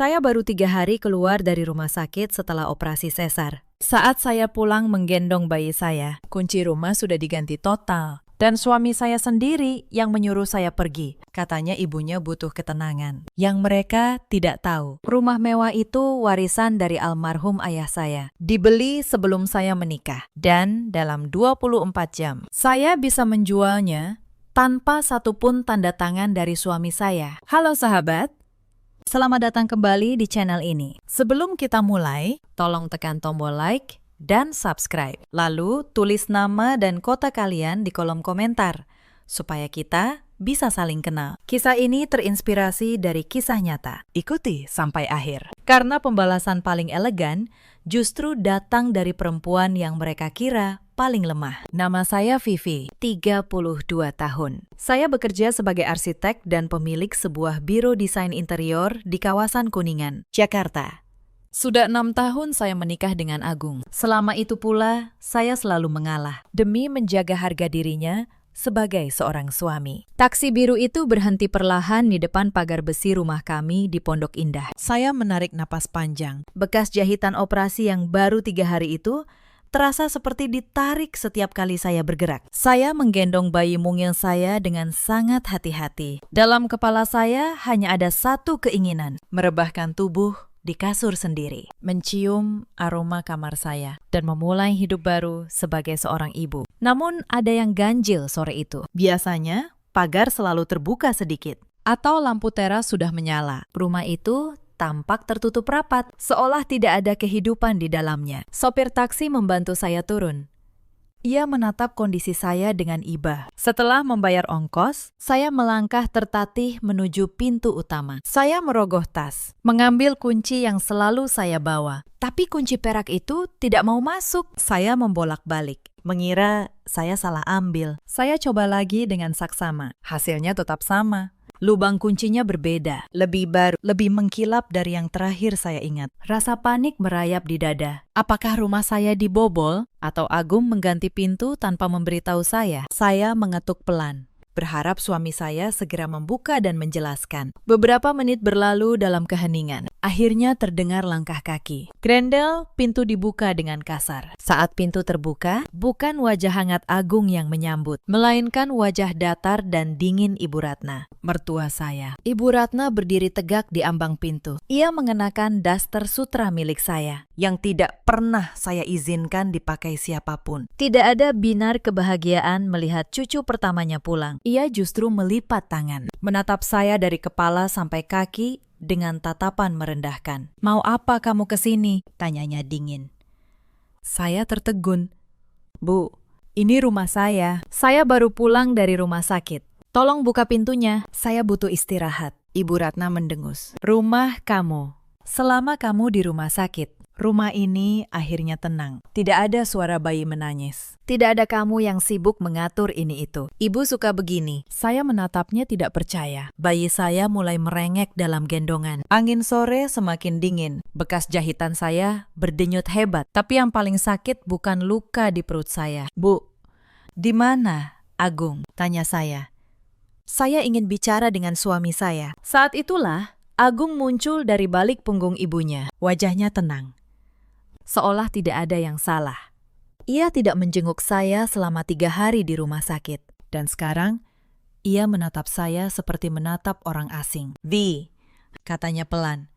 Saya baru 3 hari keluar dari rumah sakit setelah operasi sesar. Saat saya pulang menggendong bayi saya, kunci rumah sudah diganti total. Dan suami saya sendiri yang menyuruh saya pergi. Katanya ibunya butuh ketenangan. Yang mereka tidak tahu, rumah mewah itu warisan dari almarhum ayah saya. Dibeli sebelum saya menikah. Dan dalam 24 jam, saya bisa menjualnya tanpa satupun tanda tangan dari suami saya. Halo sahabat. Selamat datang kembali di channel ini. Sebelum kita mulai, tolong tekan tombol like dan subscribe. Lalu tulis nama dan kota kalian di kolom komentar, supaya kita bisa saling kenal. Kisah ini terinspirasi dari kisah nyata. Ikuti sampai akhir. Karena pembalasan paling elegan justru datang dari perempuan yang mereka kira paling lemah. Nama saya Vivi, 32 tahun. Saya bekerja sebagai arsitek dan pemilik sebuah biro desain interior di kawasan Kuningan, Jakarta. Sudah 6 tahun saya menikah dengan Agung. Selama itu pula, saya selalu mengalah demi menjaga harga dirinya sebagai seorang suami. Taksi biru itu berhenti perlahan di depan pagar besi rumah kami di Pondok Indah. Saya menarik napas panjang. Bekas jahitan operasi yang baru 3 hari itu terasa seperti ditarik setiap kali saya bergerak. Saya menggendong bayi mungil saya dengan sangat hati-hati. Dalam kepala saya hanya ada satu keinginan, merebahkan tubuh di kasur sendiri, mencium aroma kamar saya, dan memulai hidup baru sebagai seorang ibu. Namun ada yang ganjil sore itu. Biasanya, pagar selalu terbuka sedikit, atau lampu teras sudah menyala. Rumah itu tampak tertutup rapat, seolah tidak ada kehidupan di dalamnya. Sopir taksi membantu saya turun. Ia menatap kondisi saya dengan iba. Setelah membayar ongkos, saya melangkah tertatih menuju pintu utama. Saya merogoh tas, mengambil kunci yang selalu saya bawa. Tapi kunci perak itu tidak mau masuk. Saya membolak-balik, mengira saya salah ambil. Saya coba lagi dengan saksama. Hasilnya tetap sama. Lubang kuncinya berbeda, lebih baru, lebih mengkilap dari yang terakhir saya ingat. Rasa panik merayap di dada. Apakah rumah saya dibobol? Atau Agung mengganti pintu tanpa memberitahu saya? Saya mengetuk pelan, berharap suami saya segera membuka dan menjelaskan. Beberapa menit berlalu dalam keheningan. Akhirnya terdengar langkah kaki. Grendel, pintu dibuka dengan kasar. Saat pintu terbuka, bukan wajah hangat Agung yang menyambut, melainkan wajah datar dan dingin Ibu Ratna, mertua saya. Ibu Ratna berdiri tegak di ambang pintu. Ia mengenakan daster sutra milik saya, yang tidak pernah saya izinkan dipakai siapapun. Tidak ada binar kebahagiaan melihat cucu pertamanya pulang. Ia justru melipat tangan, menatap saya dari kepala sampai kaki dengan tatapan merendahkan. "Mau apa kamu kesini?" tanyanya dingin. Saya tertegun. "Bu, ini rumah saya. Saya baru pulang dari rumah sakit. Tolong buka pintunya, saya butuh istirahat." Ibu Ratna mendengus. "Rumah kamu. Selama kamu di rumah sakit, rumah ini akhirnya tenang. Tidak ada suara bayi menangis. Tidak ada kamu yang sibuk mengatur ini itu. Ibu suka begini." Saya menatapnya tidak percaya. Bayi saya mulai merengek dalam gendongan. Angin sore semakin dingin. Bekas jahitan saya berdenyut hebat. Tapi yang paling sakit bukan luka di perut saya. "Bu, di mana Agung?" tanya saya. Saya ingin bicara dengan suami saya. Saat itulah Agung muncul dari balik punggung ibunya. Wajahnya tenang, seolah tidak ada yang salah. Ia tidak menjenguk saya selama 3 hari di rumah sakit. Dan sekarang, ia menatap saya seperti menatap orang asing. "Vi," katanya pelan,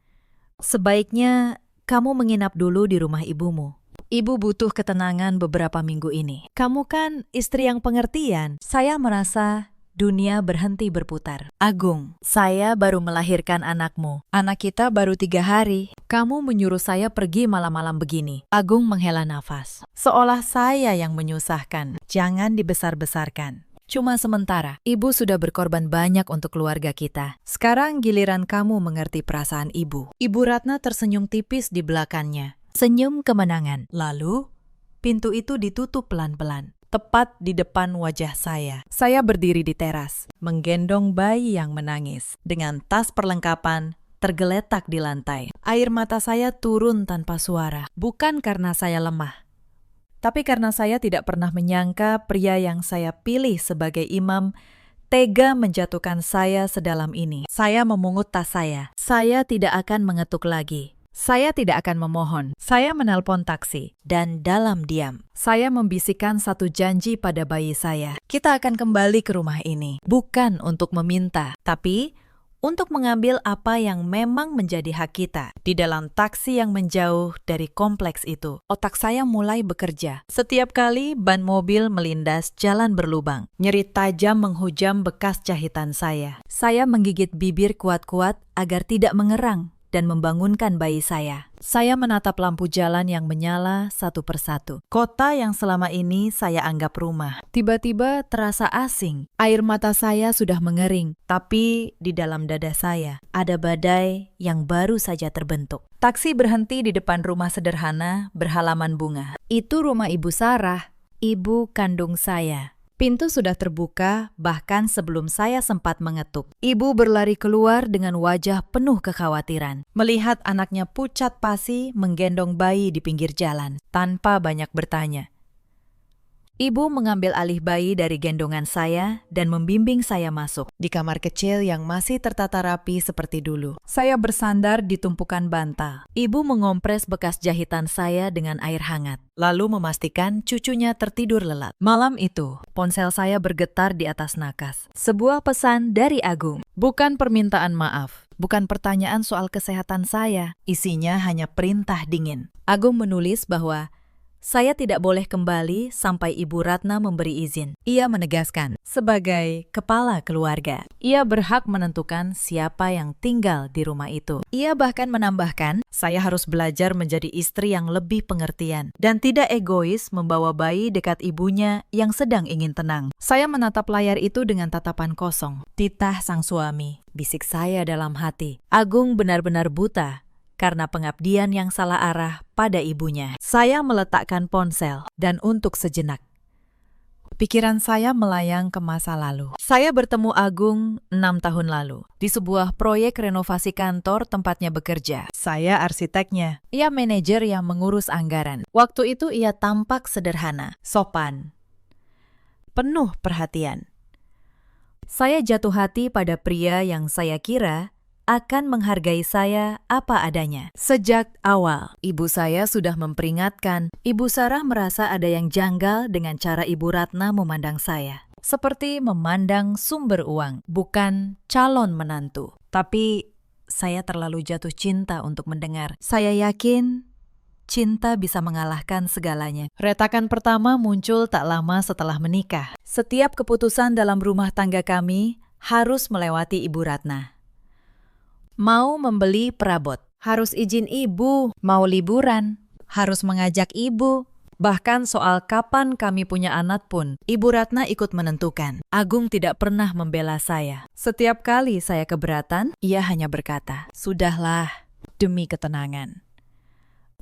"sebaiknya kamu menginap dulu di rumah ibumu. Ibu butuh ketenangan beberapa minggu ini. Kamu kan istri yang pengertian." Saya merasa dunia berhenti berputar. "Agung, saya baru melahirkan anakmu. Anak kita baru 3 hari. Kamu menyuruh saya pergi malam-malam begini." Agung menghela nafas, seolah saya yang menyusahkan. "Jangan dibesar-besarkan. Cuma sementara. Ibu sudah berkorban banyak untuk keluarga kita. Sekarang giliran kamu mengerti perasaan ibu." Ibu Ratna tersenyum tipis di belakangnya. Senyum kemenangan. Lalu, pintu itu ditutup pelan-pelan. Tepat di depan wajah saya. Saya berdiri di teras, menggendong bayi yang menangis. Dengan tas perlengkapan tergeletak di lantai. Air mata saya turun tanpa suara. Bukan karena saya lemah, tapi karena saya tidak pernah menyangka pria yang saya pilih sebagai imam tega menjatuhkan saya sedalam ini. Saya memungut tas saya. Saya tidak akan mengetuk lagi. Saya tidak akan memohon. Saya menelpon taksi. Dan dalam diam, saya membisikkan satu janji pada bayi saya. Kita akan kembali ke rumah ini. Bukan untuk meminta, tapi untuk mengambil apa yang memang menjadi hak kita. Di dalam taksi yang menjauh dari kompleks itu, otak saya mulai bekerja. Setiap kali ban mobil melindas jalan berlubang, nyeri tajam menghujam bekas jahitan saya. Saya menggigit bibir kuat-kuat agar tidak mengerang dan membangunkan bayi saya. Saya menatap lampu jalan yang menyala satu persatu. Kota yang selama ini saya anggap rumah tiba-tiba terasa asing. Air mata saya sudah mengering, tapi di dalam dada saya ada badai yang baru saja terbentuk. Taksi berhenti di depan rumah sederhana berhalaman bunga. Itu rumah Ibu Sarah, ibu kandung saya. Pintu sudah terbuka, bahkan sebelum saya sempat mengetuk. Ibu berlari keluar dengan wajah penuh kekhawatiran. Melihat anaknya pucat pasi menggendong bayi di pinggir jalan, tanpa banyak bertanya. Ibu mengambil alih bayi dari gendongan saya dan membimbing saya masuk di kamar kecil yang masih tertata rapi seperti dulu. Saya bersandar di tumpukan bantal. Ibu mengompres bekas jahitan saya dengan air hangat, lalu memastikan cucunya tertidur lelap. Malam itu, ponsel saya bergetar di atas nakas. Sebuah pesan dari Agung. Bukan permintaan maaf, bukan pertanyaan soal kesehatan saya. Isinya hanya perintah dingin. Agung menulis bahwa saya tidak boleh kembali sampai Ibu Ratna memberi izin. Ia menegaskan, sebagai kepala keluarga, ia berhak menentukan siapa yang tinggal di rumah itu. Ia bahkan menambahkan, saya harus belajar menjadi istri yang lebih pengertian dan tidak egois membawa bayi dekat ibunya yang sedang ingin tenang. Saya menatap layar itu dengan tatapan kosong. Titah sang suami, bisik saya dalam hati. Agung benar-benar buta karena pengabdian yang salah arah pada ibunya. Saya meletakkan ponsel dan untuk sejenak, pikiran saya melayang ke masa lalu. Saya bertemu Agung 6 tahun lalu di sebuah proyek renovasi kantor tempatnya bekerja. Saya arsiteknya, ia manajer yang mengurus anggaran. Waktu itu ia tampak sederhana, sopan, penuh perhatian. Saya jatuh hati pada pria yang saya kira akan menghargai saya apa adanya. Sejak awal, ibu saya sudah memperingatkan. Ibu Sarah merasa ada yang janggal dengan cara Ibu Ratna memandang saya. Seperti memandang sumber uang, bukan calon menantu. Tapi saya terlalu jatuh cinta untuk mendengar. Saya yakin cinta bisa mengalahkan segalanya. Retakan pertama muncul tak lama setelah menikah. Setiap keputusan dalam rumah tangga kami harus melewati Ibu Ratna. Mau membeli perabot, harus izin ibu. Mau liburan, harus mengajak ibu. Bahkan soal kapan kami punya anak pun, Ibu Ratna ikut menentukan. Agung tidak pernah membela saya. Setiap kali saya keberatan, ia hanya berkata, "Sudahlah, demi ketenangan."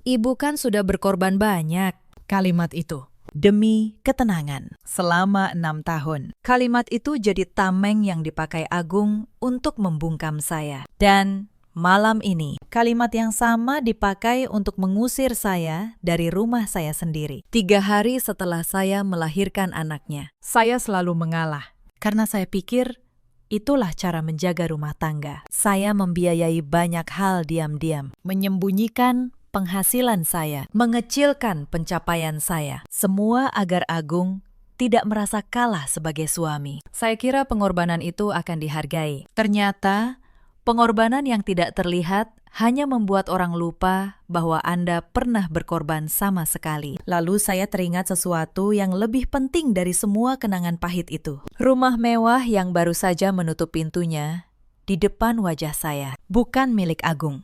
Ibu kan sudah berkorban banyak. Kalimat itu, demi ketenangan, selama 6 tahun. Kalimat itu jadi tameng yang dipakai Agung untuk membungkam saya. Dan malam ini, kalimat yang sama dipakai untuk mengusir saya dari rumah saya sendiri. 3 hari setelah saya melahirkan anaknya, saya selalu mengalah. Karena saya pikir, itulah cara menjaga rumah tangga. Saya membiayai banyak hal diam-diam, menyembunyikan penghasilan saya, mengecilkan pencapaian saya. Semua agar Agung tidak merasa kalah sebagai suami. Saya kira pengorbanan itu akan dihargai. Ternyata, pengorbanan yang tidak terlihat hanya membuat orang lupa bahwa Anda pernah berkorban sama sekali. Lalu saya teringat sesuatu yang lebih penting dari semua kenangan pahit itu. Rumah mewah yang baru saja menutup pintunya di depan wajah saya, bukan milik Agung.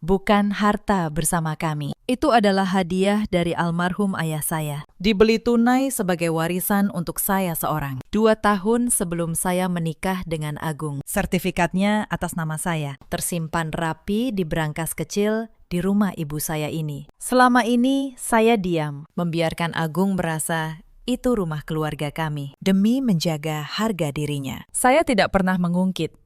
Bukan harta bersama kami. Itu adalah hadiah dari almarhum ayah saya. Dibeli tunai sebagai warisan untuk saya seorang. 2 tahun sebelum saya menikah dengan Agung. Sertifikatnya atas nama saya. Tersimpan rapi di berangkas kecil di rumah ibu saya ini. Selama ini saya diam, membiarkan Agung merasa itu rumah keluarga kami. Demi menjaga harga dirinya. Saya tidak pernah mengungkit.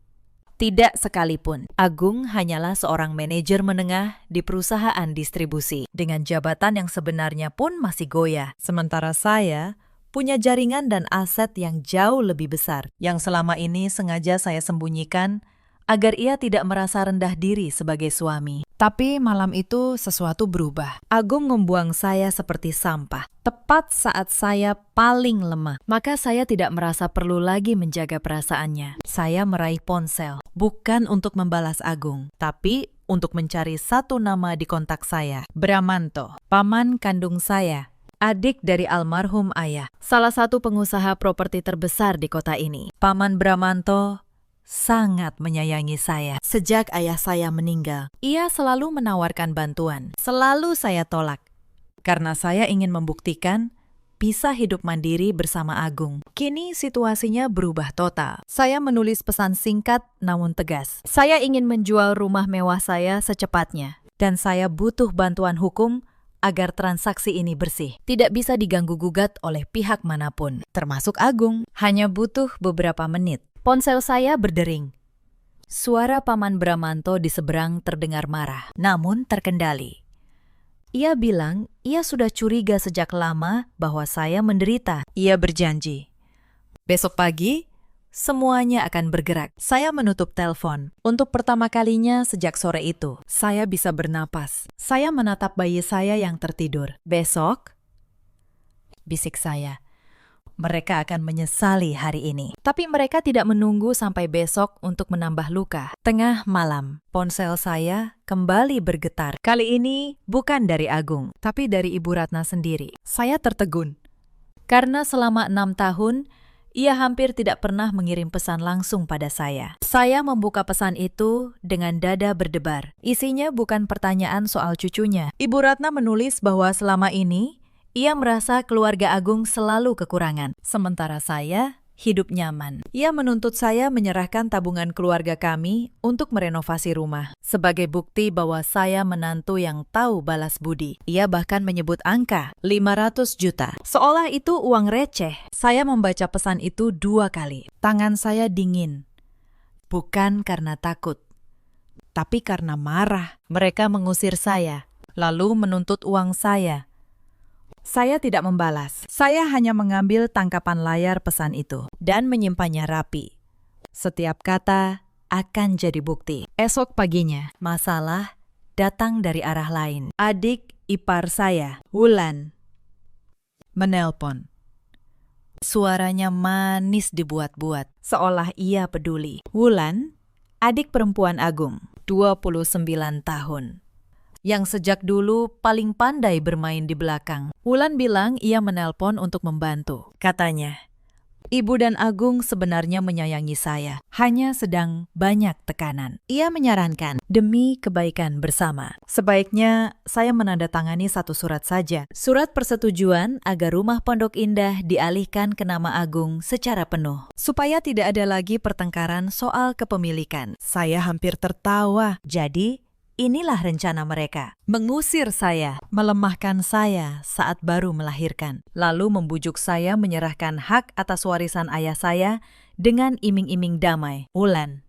Tidak sekalipun. Agung hanyalah seorang manajer menengah di perusahaan distribusi, dengan jabatan yang sebenarnya pun masih goyah. Sementara saya, punya jaringan dan aset yang jauh lebih besar, yang selama ini sengaja saya sembunyikan agar ia tidak merasa rendah diri sebagai suami. Tapi malam itu sesuatu berubah. Agung membuang saya seperti sampah, tepat saat saya paling lemah. Maka saya tidak merasa perlu lagi menjaga perasaannya. Saya meraih ponsel, bukan untuk membalas Agung, tapi untuk mencari satu nama di kontak saya, Bramanto, paman kandung saya, adik dari almarhum ayah, salah satu pengusaha properti terbesar di kota ini. Paman Bramanto sangat menyayangi saya sejak ayah saya meninggal. Ia selalu menawarkan bantuan. Selalu saya tolak. Karena saya ingin membuktikan bisa hidup mandiri bersama Agung. Kini situasinya berubah total. Saya menulis pesan singkat namun tegas. Saya ingin menjual rumah mewah saya secepatnya. Dan saya butuh bantuan hukum agar transaksi ini bersih. Tidak bisa diganggu-gugat oleh pihak manapun, termasuk Agung. Hanya butuh beberapa menit. Ponsel saya berdering. Suara Paman Bramanto di seberang terdengar marah, namun terkendali. Ia bilang ia sudah curiga sejak lama bahwa saya menderita. Ia berjanji, besok pagi semuanya akan bergerak. Saya menutup telepon. Untuk pertama kalinya sejak sore itu, saya bisa bernapas. Saya menatap bayi saya yang tertidur. Besok, bisik saya, mereka akan menyesali hari ini. Tapi mereka tidak menunggu sampai besok untuk menambah luka. Tengah malam, ponsel saya kembali bergetar. Kali ini bukan dari Agung, tapi dari Ibu Ratna sendiri. Saya tertegun. Karena selama 6 tahun, ia hampir tidak pernah mengirim pesan langsung pada saya. Saya membuka pesan itu dengan dada berdebar. Isinya bukan pertanyaan soal cucunya. Ibu Ratna menulis bahwa selama ini, ia merasa keluarga Agung selalu kekurangan, sementara saya hidup nyaman. Ia menuntut saya menyerahkan tabungan keluarga kami untuk merenovasi rumah, sebagai bukti bahwa saya menantu yang tahu balas budi. Ia bahkan menyebut angka 500 juta, seolah itu uang receh. Saya membaca pesan itu 2 kali. Tangan saya dingin, bukan karena takut, tapi karena marah. Mereka mengusir saya, lalu menuntut uang saya. Saya tidak membalas. Saya hanya mengambil tangkapan layar pesan itu dan menyimpannya rapi. Setiap kata akan jadi bukti. Esok paginya, masalah datang dari arah lain. Adik ipar saya, Wulan, menelpon. Suaranya manis dibuat-buat, seolah ia peduli. Wulan, adik perempuan Agung, 29 tahun. Yang sejak dulu paling pandai bermain di belakang. Wulan bilang ia menelpon untuk membantu. Katanya, Ibu dan Agung sebenarnya menyayangi saya, hanya sedang banyak tekanan. Ia menyarankan, demi kebaikan bersama, sebaiknya saya menandatangani satu surat saja. Surat persetujuan agar rumah Pondok Indah dialihkan ke nama Agung secara penuh, supaya tidak ada lagi pertengkaran soal kepemilikan. Saya hampir tertawa. Jadi, inilah rencana mereka, mengusir saya, melemahkan saya saat baru melahirkan, lalu membujuk saya menyerahkan hak atas warisan ayah saya dengan iming-iming damai. Wulan,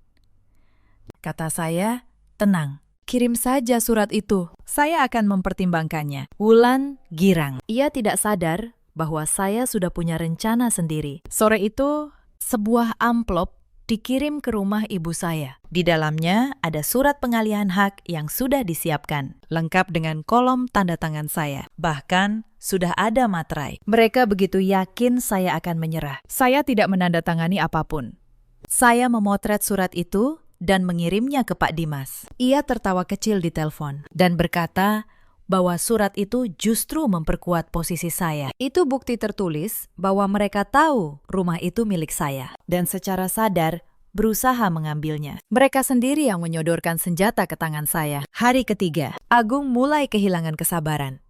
kata saya, tenang, kirim saja surat itu, saya akan mempertimbangkannya. Wulan girang, ia tidak sadar bahwa saya sudah punya rencana sendiri. Sore itu, sebuah amplop dikirim ke rumah ibu saya. Di dalamnya ada surat pengalihan hak yang sudah disiapkan, lengkap dengan kolom tanda tangan saya. Bahkan sudah ada materai. Mereka begitu yakin saya akan menyerah. Saya tidak menandatangani apapun. Saya memotret surat itu dan mengirimnya ke Pak Dimas. Ia tertawa kecil di telepon dan berkata bahwa surat itu justru memperkuat posisi saya. Itu bukti tertulis bahwa mereka tahu rumah itu milik saya dan secara sadar berusaha mengambilnya. Mereka sendiri yang menyodorkan senjata ke tangan saya. Hari ketiga, Agung mulai kehilangan kesabaran.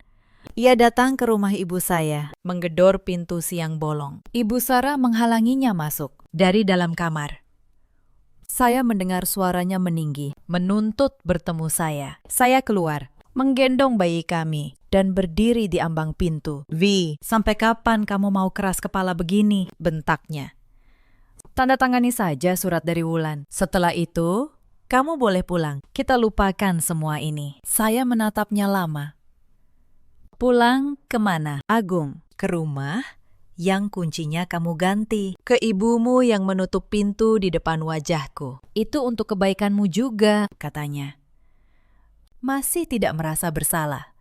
Ia datang ke rumah ibu saya, menggedor pintu siang bolong. Ibu Sarah menghalanginya masuk dari dalam kamar. Saya mendengar suaranya meninggi, menuntut bertemu saya. Saya keluar, menggendong bayi kami, dan berdiri di ambang pintu. Vi, sampai kapan kamu mau keras kepala begini? Bentaknya. Tanda tangani saja surat dari Wulan. Setelah itu, kamu boleh pulang. Kita lupakan semua ini. Saya menatapnya lama. Pulang kemana? Agung, ke rumah yang kuncinya kamu ganti. Ke ibumu yang menutup pintu di depan wajahku. Itu untuk kebaikanmu juga, katanya. Masih tidak merasa bersalah.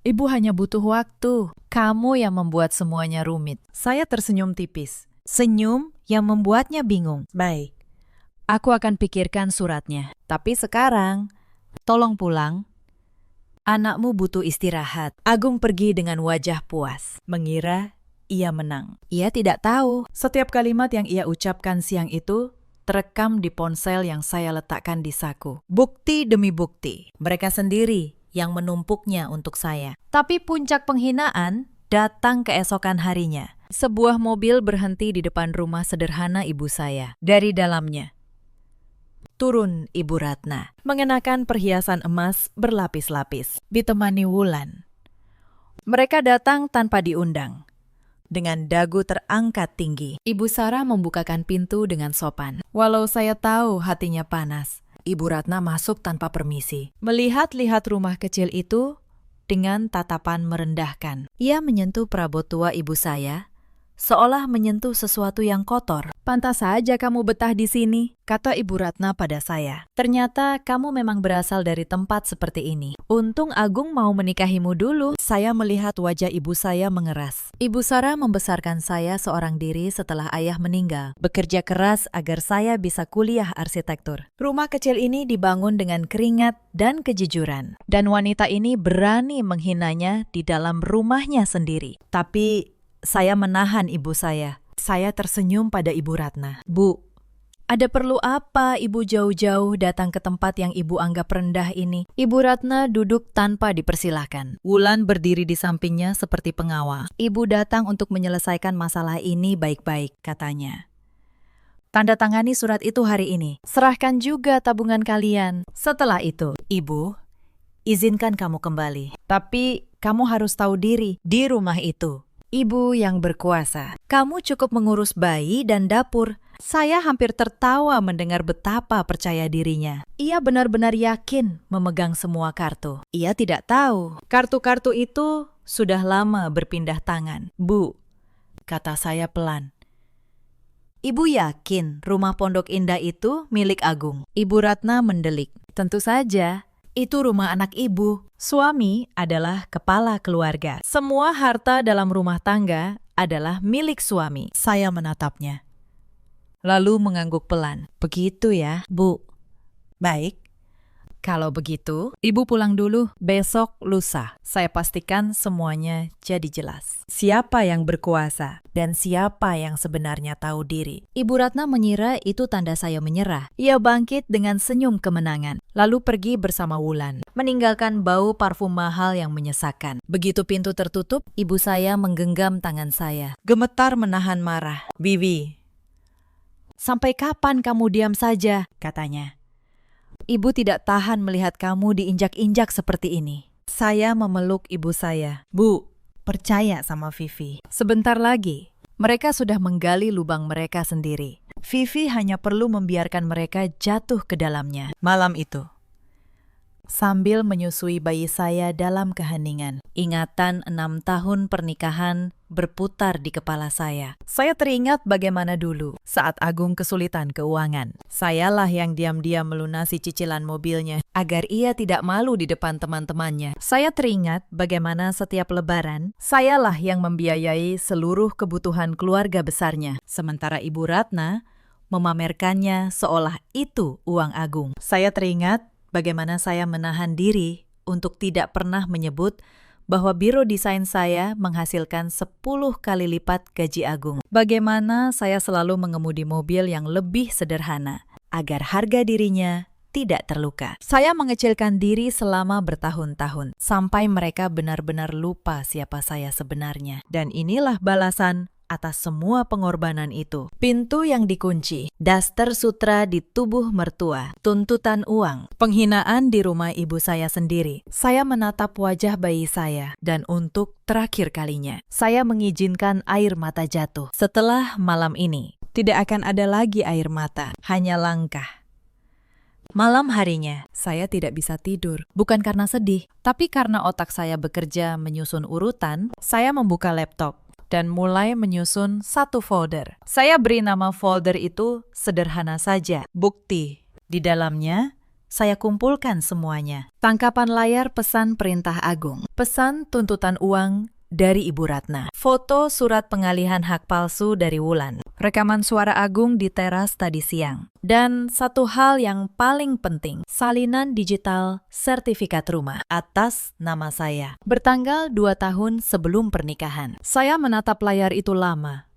Ibu hanya butuh waktu. Kamu yang membuat semuanya rumit. Saya tersenyum tipis. Senyum yang membuatnya bingung. Baik. Aku akan pikirkan suratnya. Tapi sekarang, tolong pulang. Anakmu butuh istirahat. Agung pergi dengan wajah puas. Mengira ia menang. Ia tidak tahu. Setiap kalimat yang ia ucapkan siang itu terekam di ponsel yang saya letakkan di saku. Bukti demi bukti. Mereka sendiri yang menumpuknya untuk saya. Tapi puncak penghinaan datang keesokan harinya. Sebuah mobil berhenti di depan rumah sederhana ibu saya. Dari dalamnya turun Ibu Ratna, mengenakan perhiasan emas berlapis-lapis, ditemani Wulan. Mereka datang tanpa diundang. Dengan dagu terangkat tinggi, Ibu Sarah membukakan pintu dengan sopan. Walau saya tahu hatinya panas, Ibu Ratna masuk tanpa permisi. Melihat-lihat rumah kecil itu dengan tatapan merendahkan. Ia menyentuh perabot tua ibu saya, seolah menyentuh sesuatu yang kotor. Pantas saja kamu betah di sini, kata Ibu Ratna pada saya. Ternyata kamu memang berasal dari tempat seperti ini. Untung Agung mau menikahimu dulu. Saya melihat wajah ibu saya mengeras. Ibu Sarah membesarkan saya seorang diri setelah ayah meninggal. Bekerja keras agar saya bisa kuliah arsitektur. Rumah kecil ini dibangun dengan keringat dan kejujuran. Dan wanita ini berani menghinanya di dalam rumahnya sendiri. Tapi saya menahan ibu saya. Saya tersenyum pada Ibu Ratna. Bu, ada perlu apa ibu jauh-jauh datang ke tempat yang ibu anggap rendah ini? Ibu Ratna duduk tanpa dipersilahkan. Wulan berdiri di sampingnya seperti pengawal. Ibu datang untuk menyelesaikan masalah ini baik-baik, katanya. Tanda tangani surat itu hari ini. Serahkan juga tabungan kalian. Setelah itu, Ibu, izinkan kamu kembali. Tapi kamu harus tahu diri di rumah itu. Ibu yang berkuasa. Kamu cukup mengurus bayi dan dapur. Saya hampir tertawa mendengar betapa percaya dirinya. Ia benar-benar yakin memegang semua kartu. Ia tidak tahu, kartu-kartu itu sudah lama berpindah tangan. Bu, kata saya pelan. Ibu yakin rumah Pondok Indah itu milik Agung? Ibu Ratna mendelik. Tentu saja. Itu rumah anak ibu. Suami adalah kepala keluarga. Semua harta dalam rumah tangga adalah milik suami. Saya menatapnya. Lalu mengangguk pelan. Begitu ya, Bu. Baik. Kalau begitu, Ibu pulang dulu. Besok lusa. Saya pastikan semuanya jadi jelas. Siapa yang berkuasa dan siapa yang sebenarnya tahu diri. Ibu Ratna mengira itu tanda saya menyerah. Ia bangkit dengan senyum kemenangan. Lalu pergi bersama Wulan, meninggalkan bau parfum mahal yang menyesakkan. Begitu pintu tertutup, ibu saya menggenggam tangan saya. Gemetar menahan marah. Bibi, sampai kapan kamu diam saja, katanya. Ibu tidak tahan melihat kamu diinjak-injak seperti ini. Saya memeluk ibu saya. Bu, percaya sama Vivi. Sebentar lagi, mereka sudah menggali lubang mereka sendiri. Vivi hanya perlu membiarkan mereka jatuh ke dalamnya. Malam itu, sambil menyusui bayi saya dalam keheningan, ingatan 6 tahun pernikahan berputar di kepala saya. Saya teringat bagaimana dulu saat Agung kesulitan keuangan. Sayalah yang diam-diam melunasi cicilan mobilnya agar ia tidak malu di depan teman-temannya. Saya teringat bagaimana setiap lebaran, sayalah yang membiayai seluruh kebutuhan keluarga besarnya. Sementara Ibu Ratna memamerkannya seolah itu uang Agung. Saya teringat bagaimana saya menahan diri untuk tidak pernah menyebut bahwa biro desain saya menghasilkan 10 kali lipat gaji Agung. Bagaimana saya selalu mengemudi mobil yang lebih sederhana agar harga dirinya tidak terluka. Saya mengecilkan diri selama bertahun-tahun sampai mereka benar-benar lupa siapa saya sebenarnya. Dan inilah balasan atas semua pengorbanan itu. Pintu yang dikunci, daster sutra di tubuh mertua, tuntutan uang, penghinaan di rumah ibu saya sendiri. Saya menatap wajah bayi saya, dan untuk terakhir kalinya, saya mengizinkan air mata jatuh. Setelah malam ini, tidak akan ada lagi air mata, hanya langkah. Malam harinya, saya tidak bisa tidur. Bukan karena sedih, tapi karena otak saya bekerja menyusun urutan, saya membuka laptop. dan mulai menyusun satu folder. Saya beri nama folder itu sederhana saja, bukti. Di dalamnya, saya kumpulkan semuanya. Tangkapan layar pesan perintah agung, pesan tuntutan uang dari Ibu Ratna, foto surat pengalihan hak palsu dari Wulan, rekaman suara Agung di teras tadi siang, dan satu hal yang paling penting, salinan digital sertifikat rumah atas nama saya, bertanggal 2 tahun sebelum pernikahan. Saya menatap layar itu lama.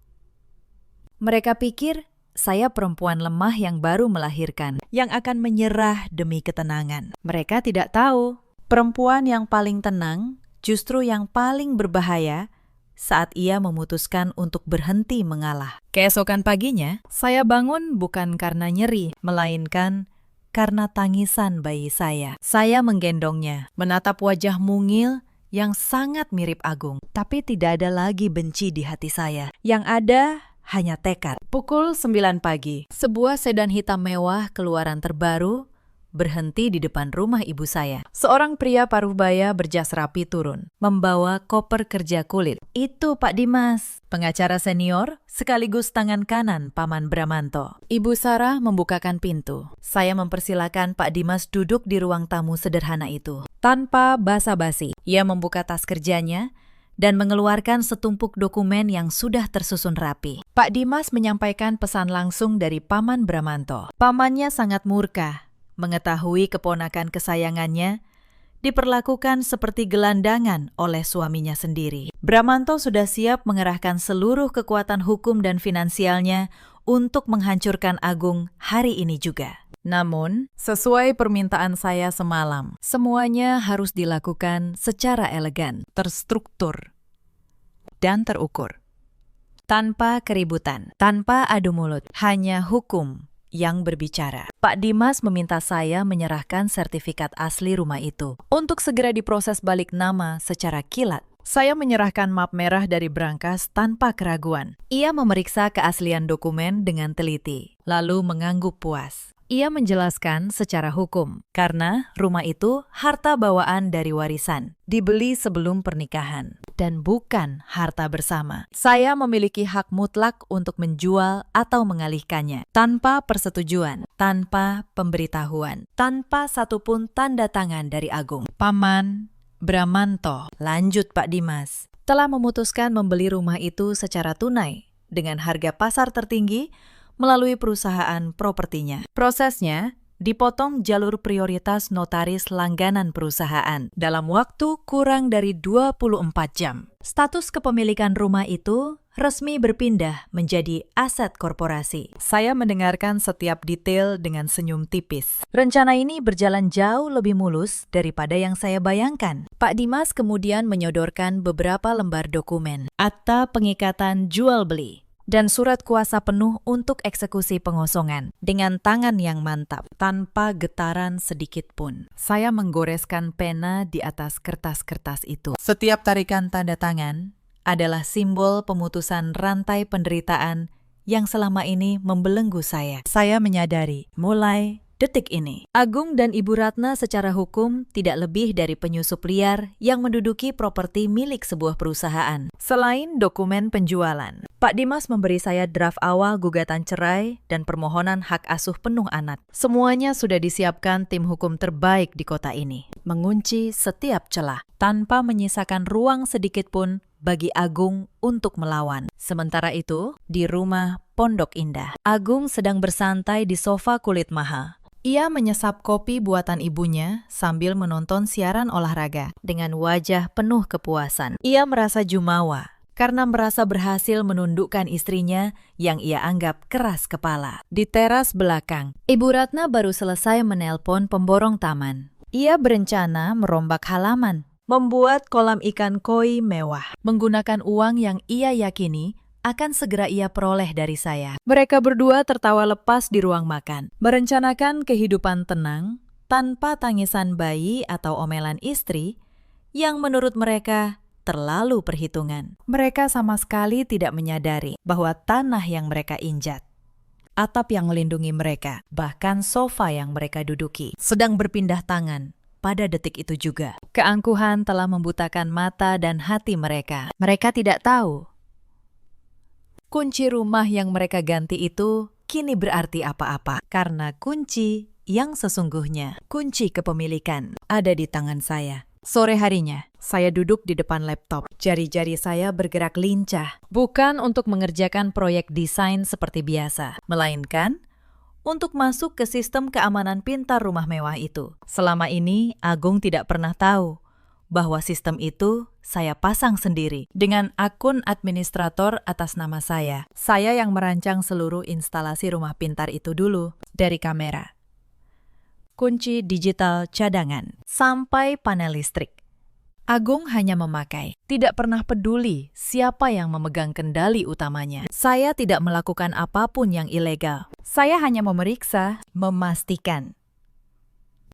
Mereka pikir saya perempuan lemah yang baru melahirkan, yang akan menyerah demi ketenangan. Mereka tidak tahu, perempuan yang paling tenang justru yang paling berbahaya saat ia memutuskan untuk berhenti mengalah. Keesokan paginya, saya bangun bukan karena nyeri, melainkan karena tangisan bayi saya. Saya menggendongnya, menatap wajah mungil yang sangat mirip Agung. Tapi tidak ada lagi benci di hati saya. Yang ada hanya tekad. Pukul 9 pagi, sebuah sedan hitam mewah keluaran terbaru berhenti di depan rumah ibu saya. Seorang pria paruh baya berjas rapi turun, membawa koper kerja kulit. Itu Pak Dimas, pengacara senior sekaligus tangan kanan Paman Bramanto. Ibu Sarah membukakan pintu. Saya mempersilakan Pak Dimas duduk di ruang tamu sederhana itu. Tanpa basa-basi, ia membuka tas kerjanya dan mengeluarkan setumpuk dokumen yang sudah tersusun rapi. Pak Dimas menyampaikan pesan langsung dari Paman Bramanto. Pamannya sangat murka mengetahui keponakan kesayangannya diperlakukan seperti gelandangan oleh suaminya sendiri. Bramanto sudah siap mengerahkan seluruh kekuatan hukum dan finansialnya untuk menghancurkan Agung hari ini juga. Namun, sesuai permintaan saya semalam, semuanya harus dilakukan secara elegan, terstruktur, dan terukur. Tanpa keributan, tanpa adu mulut, hanya hukum yang berbicara. Pak Dimas meminta saya menyerahkan sertifikat asli rumah itu untuk segera diproses balik nama secara kilat. Saya menyerahkan map merah dari brankas tanpa keraguan. Ia memeriksa keaslian dokumen dengan teliti, lalu mengangguk puas. Ia menjelaskan secara hukum, karena rumah itu harta bawaan dari warisan, dibeli sebelum pernikahan, dan bukan harta bersama. Saya memiliki hak mutlak untuk menjual atau mengalihkannya, tanpa persetujuan, tanpa pemberitahuan, tanpa satupun tanda tangan dari Agung. Paman Bramanto, lanjut Pak Dimas, telah memutuskan membeli rumah itu secara tunai, dengan harga pasar tertinggi, melalui perusahaan propertinya. Prosesnya dipotong jalur prioritas notaris langganan perusahaan dalam waktu kurang dari 24 jam. Status kepemilikan rumah itu resmi berpindah menjadi aset korporasi. Saya mendengarkan setiap detail dengan senyum tipis. Rencana ini berjalan jauh lebih mulus daripada yang saya bayangkan. Pak Dimas kemudian menyodorkan beberapa lembar dokumen, akta pengikatan jual beli, dan surat kuasa penuh untuk eksekusi pengosongan dengan tangan yang mantap, tanpa getaran sedikit pun. Saya menggoreskan pena di atas kertas-kertas itu. Setiap tarikan tanda tangan adalah simbol pemutusan rantai penderitaan yang selama ini membelenggu saya. Saya menyadari, mulai detik ini, Agung dan Ibu Ratna secara hukum tidak lebih dari penyusup liar yang menduduki properti milik sebuah perusahaan. Selain dokumen penjualan, Pak Dimas memberi saya draft awal gugatan cerai dan permohonan hak asuh penuh anak. Semuanya sudah disiapkan tim hukum terbaik di kota ini, mengunci setiap celah, tanpa menyisakan ruang sedikit pun bagi Agung untuk melawan. Sementara itu, di rumah Pondok Indah, Agung sedang bersantai di sofa kulit mahal. Ia menyesap kopi buatan ibunya sambil menonton siaran olahraga dengan wajah penuh kepuasan. Ia merasa jumawa karena merasa berhasil menundukkan istrinya yang ia anggap keras kepala. Di teras belakang, Ibu Ratna baru selesai menelpon pemborong taman. Ia berencana merombak halaman, membuat kolam ikan koi mewah, menggunakan uang yang ia yakini akan segera ia peroleh dari saya. Mereka berdua tertawa lepas di ruang makan, merencanakan kehidupan tenang tanpa tangisan bayi atau omelan istri yang menurut mereka terlalu perhitungan. Mereka sama sekali tidak menyadari bahwa tanah yang mereka injak, atap yang melindungi mereka, bahkan sofa yang mereka duduki, sedang berpindah tangan pada detik itu juga. Keangkuhan telah membutakan mata dan hati mereka. Mereka tidak tahu Kunci rumah yang mereka ganti itu kini berarti apa-apa, karena kunci yang sesungguhnya, kunci kepemilikan, ada di tangan saya. Sore harinya, saya duduk di depan laptop. Jari-jari saya bergerak lincah, bukan untuk mengerjakan proyek desain seperti biasa, melainkan untuk masuk ke sistem keamanan pintar rumah mewah itu. Selama ini, Agung tidak pernah tahu bahwa sistem itu saya pasang sendiri dengan akun administrator atas nama saya. Saya yang merancang seluruh instalasi rumah pintar itu dulu, dari kamera, kunci digital cadangan, sampai panel listrik. Agung hanya memakai, tidak pernah peduli siapa yang memegang kendali utamanya. Saya tidak melakukan apapun yang ilegal. Saya hanya memeriksa, memastikan,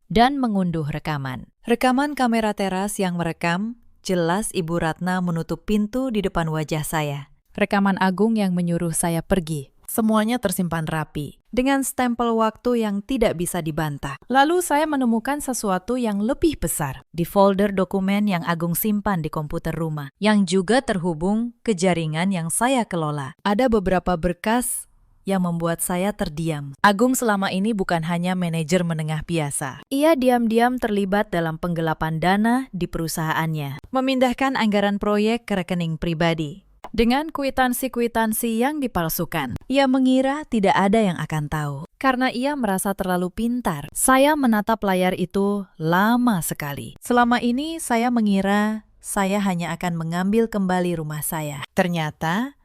dan mengunduh rekaman. Rekaman kamera teras yang merekam, jelas Ibu Ratna menutup pintu di depan wajah saya. Rekaman Agung yang menyuruh saya pergi. Semuanya tersimpan rapi, dengan stempel waktu yang tidak bisa dibantah. Lalu saya menemukan sesuatu yang lebih besar di folder dokumen yang Agung simpan di komputer rumah, yang juga terhubung ke jaringan yang saya kelola. Ada beberapa berkas yang membuat saya terdiam. Agung selama ini bukan hanya manajer menengah biasa. Ia diam-diam terlibat dalam penggelapan dana di perusahaannya, memindahkan anggaran proyek ke rekening pribadi dengan kwitansi-kwitansi yang dipalsukan. Ia mengira tidak ada yang akan tahu, karena ia merasa terlalu pintar. Saya menatap layar itu lama sekali. Selama ini saya mengira saya hanya akan mengambil kembali rumah saya. Ternyata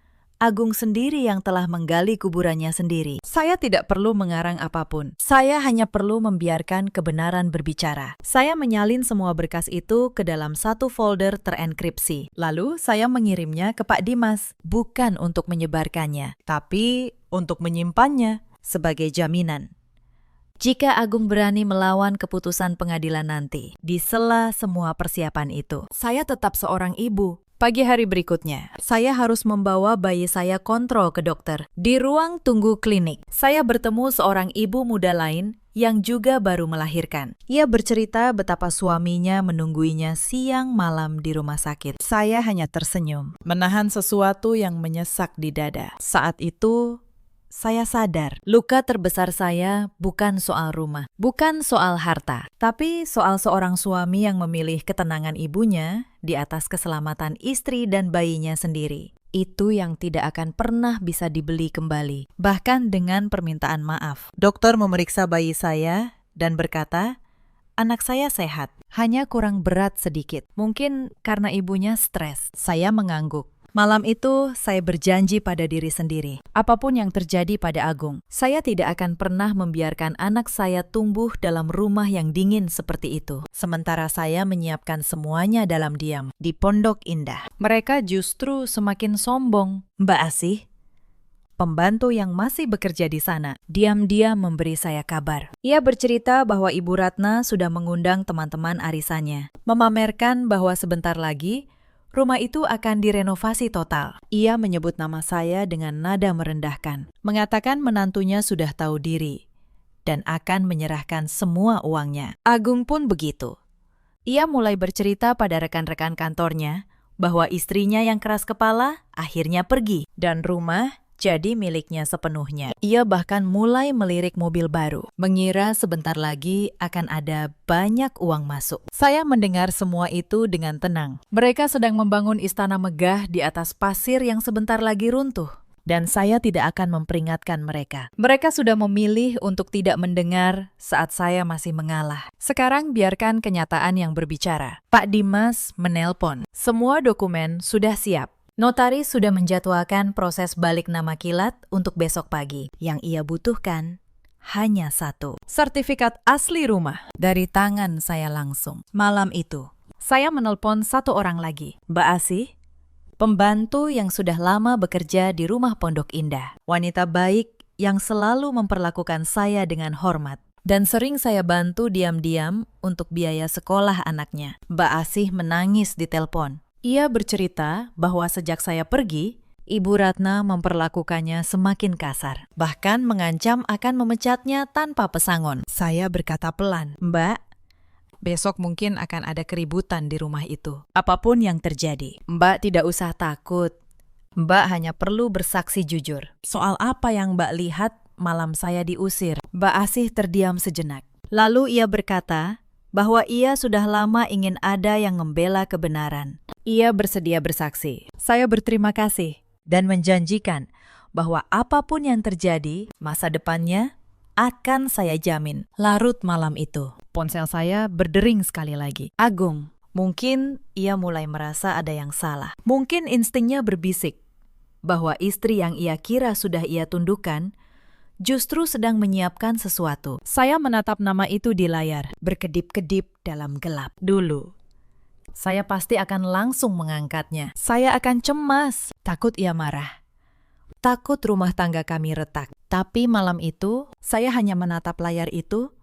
Agung sendiri yang telah menggali kuburannya sendiri. Saya tidak perlu mengarang apapun. Saya hanya perlu membiarkan kebenaran berbicara. Saya menyalin semua berkas itu ke dalam satu folder terenkripsi. Lalu saya mengirimnya ke Pak Dimas, bukan untuk menyebarkannya, tapi untuk menyimpannya sebagai jaminan. Jika Agung berani melawan keputusan pengadilan nanti, di sela semua persiapan itu, saya tetap seorang ibu. Pagi hari berikutnya, saya harus membawa bayi saya kontrol ke dokter. Di ruang tunggu klinik, saya bertemu seorang ibu muda lain yang juga baru melahirkan. Ia bercerita betapa suaminya menungguinya siang malam di rumah sakit. Saya hanya tersenyum, menahan sesuatu yang menyesak di dada. Saat itu, saya sadar, luka terbesar saya bukan soal rumah, bukan soal harta, tapi soal seorang suami yang memilih ketenangan ibunya di atas keselamatan istri dan bayinya sendiri. Itu yang tidak akan pernah bisa dibeli kembali, bahkan dengan permintaan maaf. Dokter memeriksa bayi saya dan berkata, anak saya sehat, hanya kurang berat sedikit. Mungkin karena ibunya stres. Saya mengangguk. Malam itu, saya berjanji pada diri sendiri, apapun yang terjadi pada Agung, saya tidak akan pernah membiarkan anak saya tumbuh dalam rumah yang dingin seperti itu. Sementara saya menyiapkan semuanya dalam diam, di Pondok Indah. Mereka justru semakin sombong. Mbak Asih, pembantu yang masih bekerja di sana, diam-diam memberi saya kabar. Ia bercerita bahwa Ibu Ratna sudah mengundang teman-teman arisannya, memamerkan bahwa sebentar lagi rumah itu akan direnovasi total. Ia menyebut nama saya dengan nada merendahkan, mengatakan menantunya sudah tahu diri dan akan menyerahkan semua uangnya. Agung pun begitu. Ia mulai bercerita pada rekan-rekan kantornya bahwa istrinya yang keras kepala akhirnya pergi dan rumah jadi miliknya sepenuhnya. Ia bahkan mulai melirik mobil baru, mengira sebentar lagi akan ada banyak uang masuk. Saya mendengar semua itu dengan tenang. Mereka sedang membangun istana megah di atas pasir yang sebentar lagi runtuh. Dan saya tidak akan memperingatkan mereka. Mereka sudah memilih untuk tidak mendengar saat saya masih mengalah. Sekarang biarkan kenyataan yang berbicara. Pak Dimas menelpon. Semua dokumen sudah siap. Notaris sudah menjadwalkan proses balik nama kilat untuk besok pagi. Yang ia butuhkan hanya satu, sertifikat asli rumah dari tangan saya langsung. Malam itu, saya menelpon satu orang lagi, Mbak Asih, pembantu yang sudah lama bekerja di rumah Pondok Indah. Wanita baik yang selalu memperlakukan saya dengan hormat. Dan sering saya bantu diam-diam untuk biaya sekolah anaknya. Mbak Asih menangis di telepon. Ia bercerita bahwa sejak saya pergi, Ibu Ratna memperlakukannya semakin kasar. Bahkan mengancam akan memecatnya tanpa pesangon. Saya berkata pelan, Mbak, besok mungkin akan ada keributan di rumah itu. Apapun yang terjadi, Mbak tidak usah takut. Mbak hanya perlu bersaksi jujur. Soal apa yang Mbak lihat malam saya diusir? Mbak Asih terdiam sejenak. Lalu ia berkata bahwa ia sudah lama ingin ada yang membela kebenaran. Ia bersedia bersaksi. Saya berterima kasih dan menjanjikan bahwa apapun yang terjadi, masa depannya akan saya jamin. Larut malam itu, ponsel saya berdering sekali lagi. Agung. Mungkin ia mulai merasa ada yang salah. Mungkin instingnya berbisik bahwa istri yang ia kira sudah ia tundukkan justru sedang menyiapkan sesuatu. Saya menatap nama itu di layar, berkedip-kedip dalam gelap. Dulu, saya pasti akan langsung mengangkatnya. Saya akan cemas, takut ia marah. Takut rumah tangga kami retak. Tapi malam itu, saya hanya menatap layar itu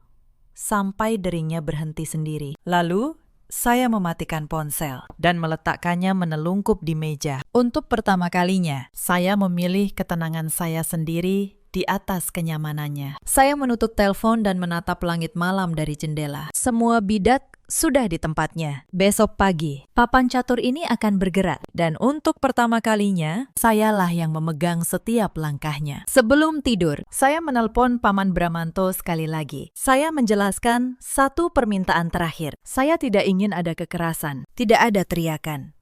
sampai deringnya berhenti sendiri. Lalu, saya mematikan ponsel dan meletakkannya menelungkup di meja. Untuk pertama kalinya, saya memilih ketenangan saya sendiri di atas kenyamanannya. Saya menutup telepon dan menatap langit malam dari jendela. Semua bidat sudah di tempatnya. Besok pagi, papan catur ini akan bergerak. Dan untuk pertama kalinya, sayalah yang memegang setiap langkahnya. Sebelum tidur, saya menelpon Paman Bramanto sekali lagi. Saya menjelaskan satu permintaan terakhir. Saya tidak ingin ada kekerasan, tidak ada teriakan.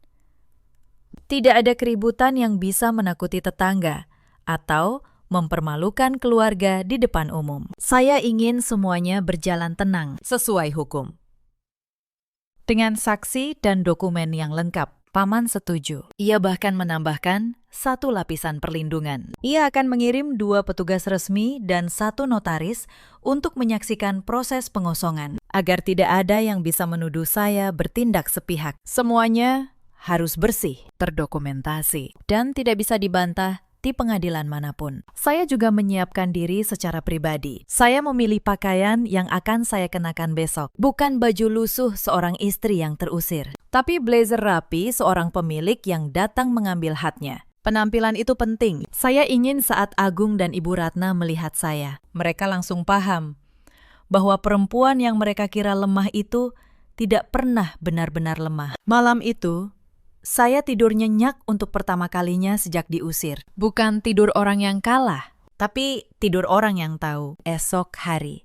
Tidak ada keributan yang bisa menakuti tetangga, atau mempermalukan keluarga di depan umum. Saya ingin semuanya berjalan tenang, sesuai hukum. Dengan saksi dan dokumen yang lengkap, Paman setuju. Ia bahkan menambahkan satu lapisan perlindungan. Ia akan mengirim 2 petugas resmi dan 1 notaris untuk menyaksikan proses pengosongan, agar tidak ada yang bisa menuduh saya bertindak sepihak. Semuanya harus bersih, terdokumentasi, dan tidak bisa dibantah di pengadilan manapun. Saya juga menyiapkan diri secara pribadi. Saya memilih pakaian yang akan saya kenakan besok. Bukan baju lusuh seorang istri yang terusir, tapi blazer rapi seorang pemilik yang datang mengambil haknya. Penampilan itu penting. Saya ingin saat Agung dan Ibu Ratna melihat saya, mereka langsung paham bahwa perempuan yang mereka kira lemah itu tidak pernah benar-benar lemah. Malam itu, saya tidur nyenyak untuk pertama kalinya sejak diusir. Bukan tidur orang yang kalah, tapi tidur orang yang tahu esok hari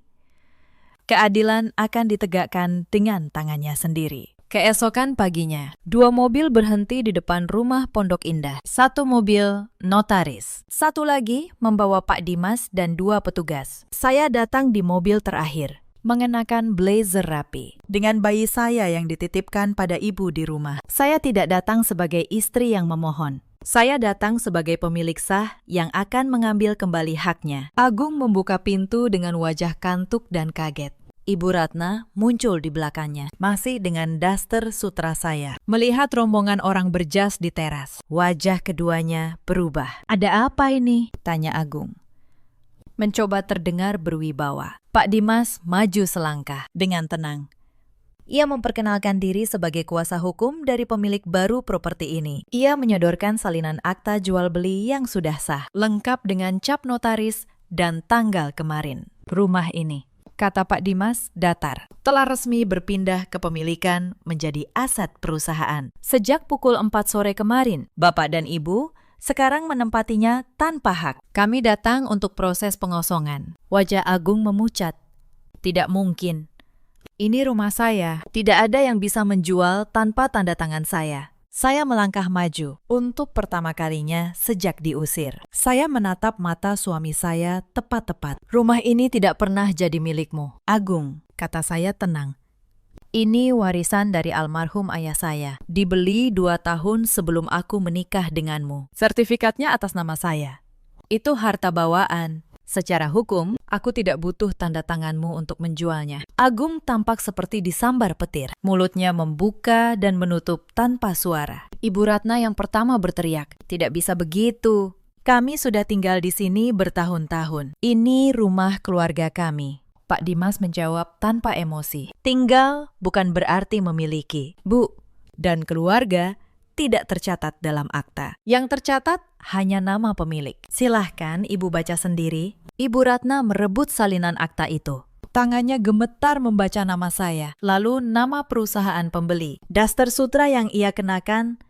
keadilan akan ditegakkan dengan tangannya sendiri. Keesokan paginya, 2 mobil berhenti di depan rumah Pondok Indah. 1 mobil notaris, 1 lagi membawa Pak Dimas dan 2 petugas. Saya datang di mobil terakhir, mengenakan blazer rapi, dengan bayi saya yang dititipkan pada ibu di rumah. Saya tidak datang sebagai istri yang memohon. Saya datang sebagai pemilik sah yang akan mengambil kembali haknya. Agung membuka pintu dengan wajah kantuk dan kaget. Ibu Ratna muncul di belakangnya, masih dengan daster sutra saya. Melihat rombongan orang berjas di teras, wajah keduanya berubah. "Ada apa ini?" tanya Agung. Mencoba terdengar berwibawa. Pak Dimas maju selangkah dengan tenang. Ia memperkenalkan diri sebagai kuasa hukum dari pemilik baru properti ini. Ia menyodorkan salinan akta jual beli yang sudah sah, lengkap dengan cap notaris dan tanggal kemarin. "Rumah ini," kata Pak Dimas datar, "telah resmi berpindah kepemilikan menjadi aset perusahaan. Sejak pukul 4 sore kemarin, Bapak dan Ibu sekarang menempatinya tanpa hak. Kami datang untuk proses pengosongan." Wajah Agung memucat. "Tidak mungkin. Ini rumah saya. Tidak ada yang bisa menjual tanpa tanda tangan saya." Saya melangkah maju. Untuk pertama kalinya sejak diusir, saya menatap mata suami saya tepat-tepat. "Rumah ini tidak pernah jadi milikmu, Agung," kata saya tenang. "Ini warisan dari almarhum ayah saya. Dibeli 2 tahun sebelum aku menikah denganmu. Sertifikatnya atas nama saya. Itu harta bawaan. Secara hukum, aku tidak butuh tanda tanganmu untuk menjualnya." Agung tampak seperti disambar petir. Mulutnya membuka dan menutup tanpa suara. Ibu Ratna yang pertama berteriak, "Tidak bisa begitu. Kami sudah tinggal di sini bertahun-tahun. Ini rumah keluarga kami." Pak Dimas menjawab tanpa emosi. "Tinggal bukan berarti memiliki, Bu. Dan keluarga tidak tercatat dalam akta. Yang tercatat hanya nama pemilik. Silahkan Ibu baca sendiri." Ibu Ratna merebut salinan akta itu. Tangannya gemetar membaca nama saya, lalu nama perusahaan pembeli. Daster sutra yang ia kenakan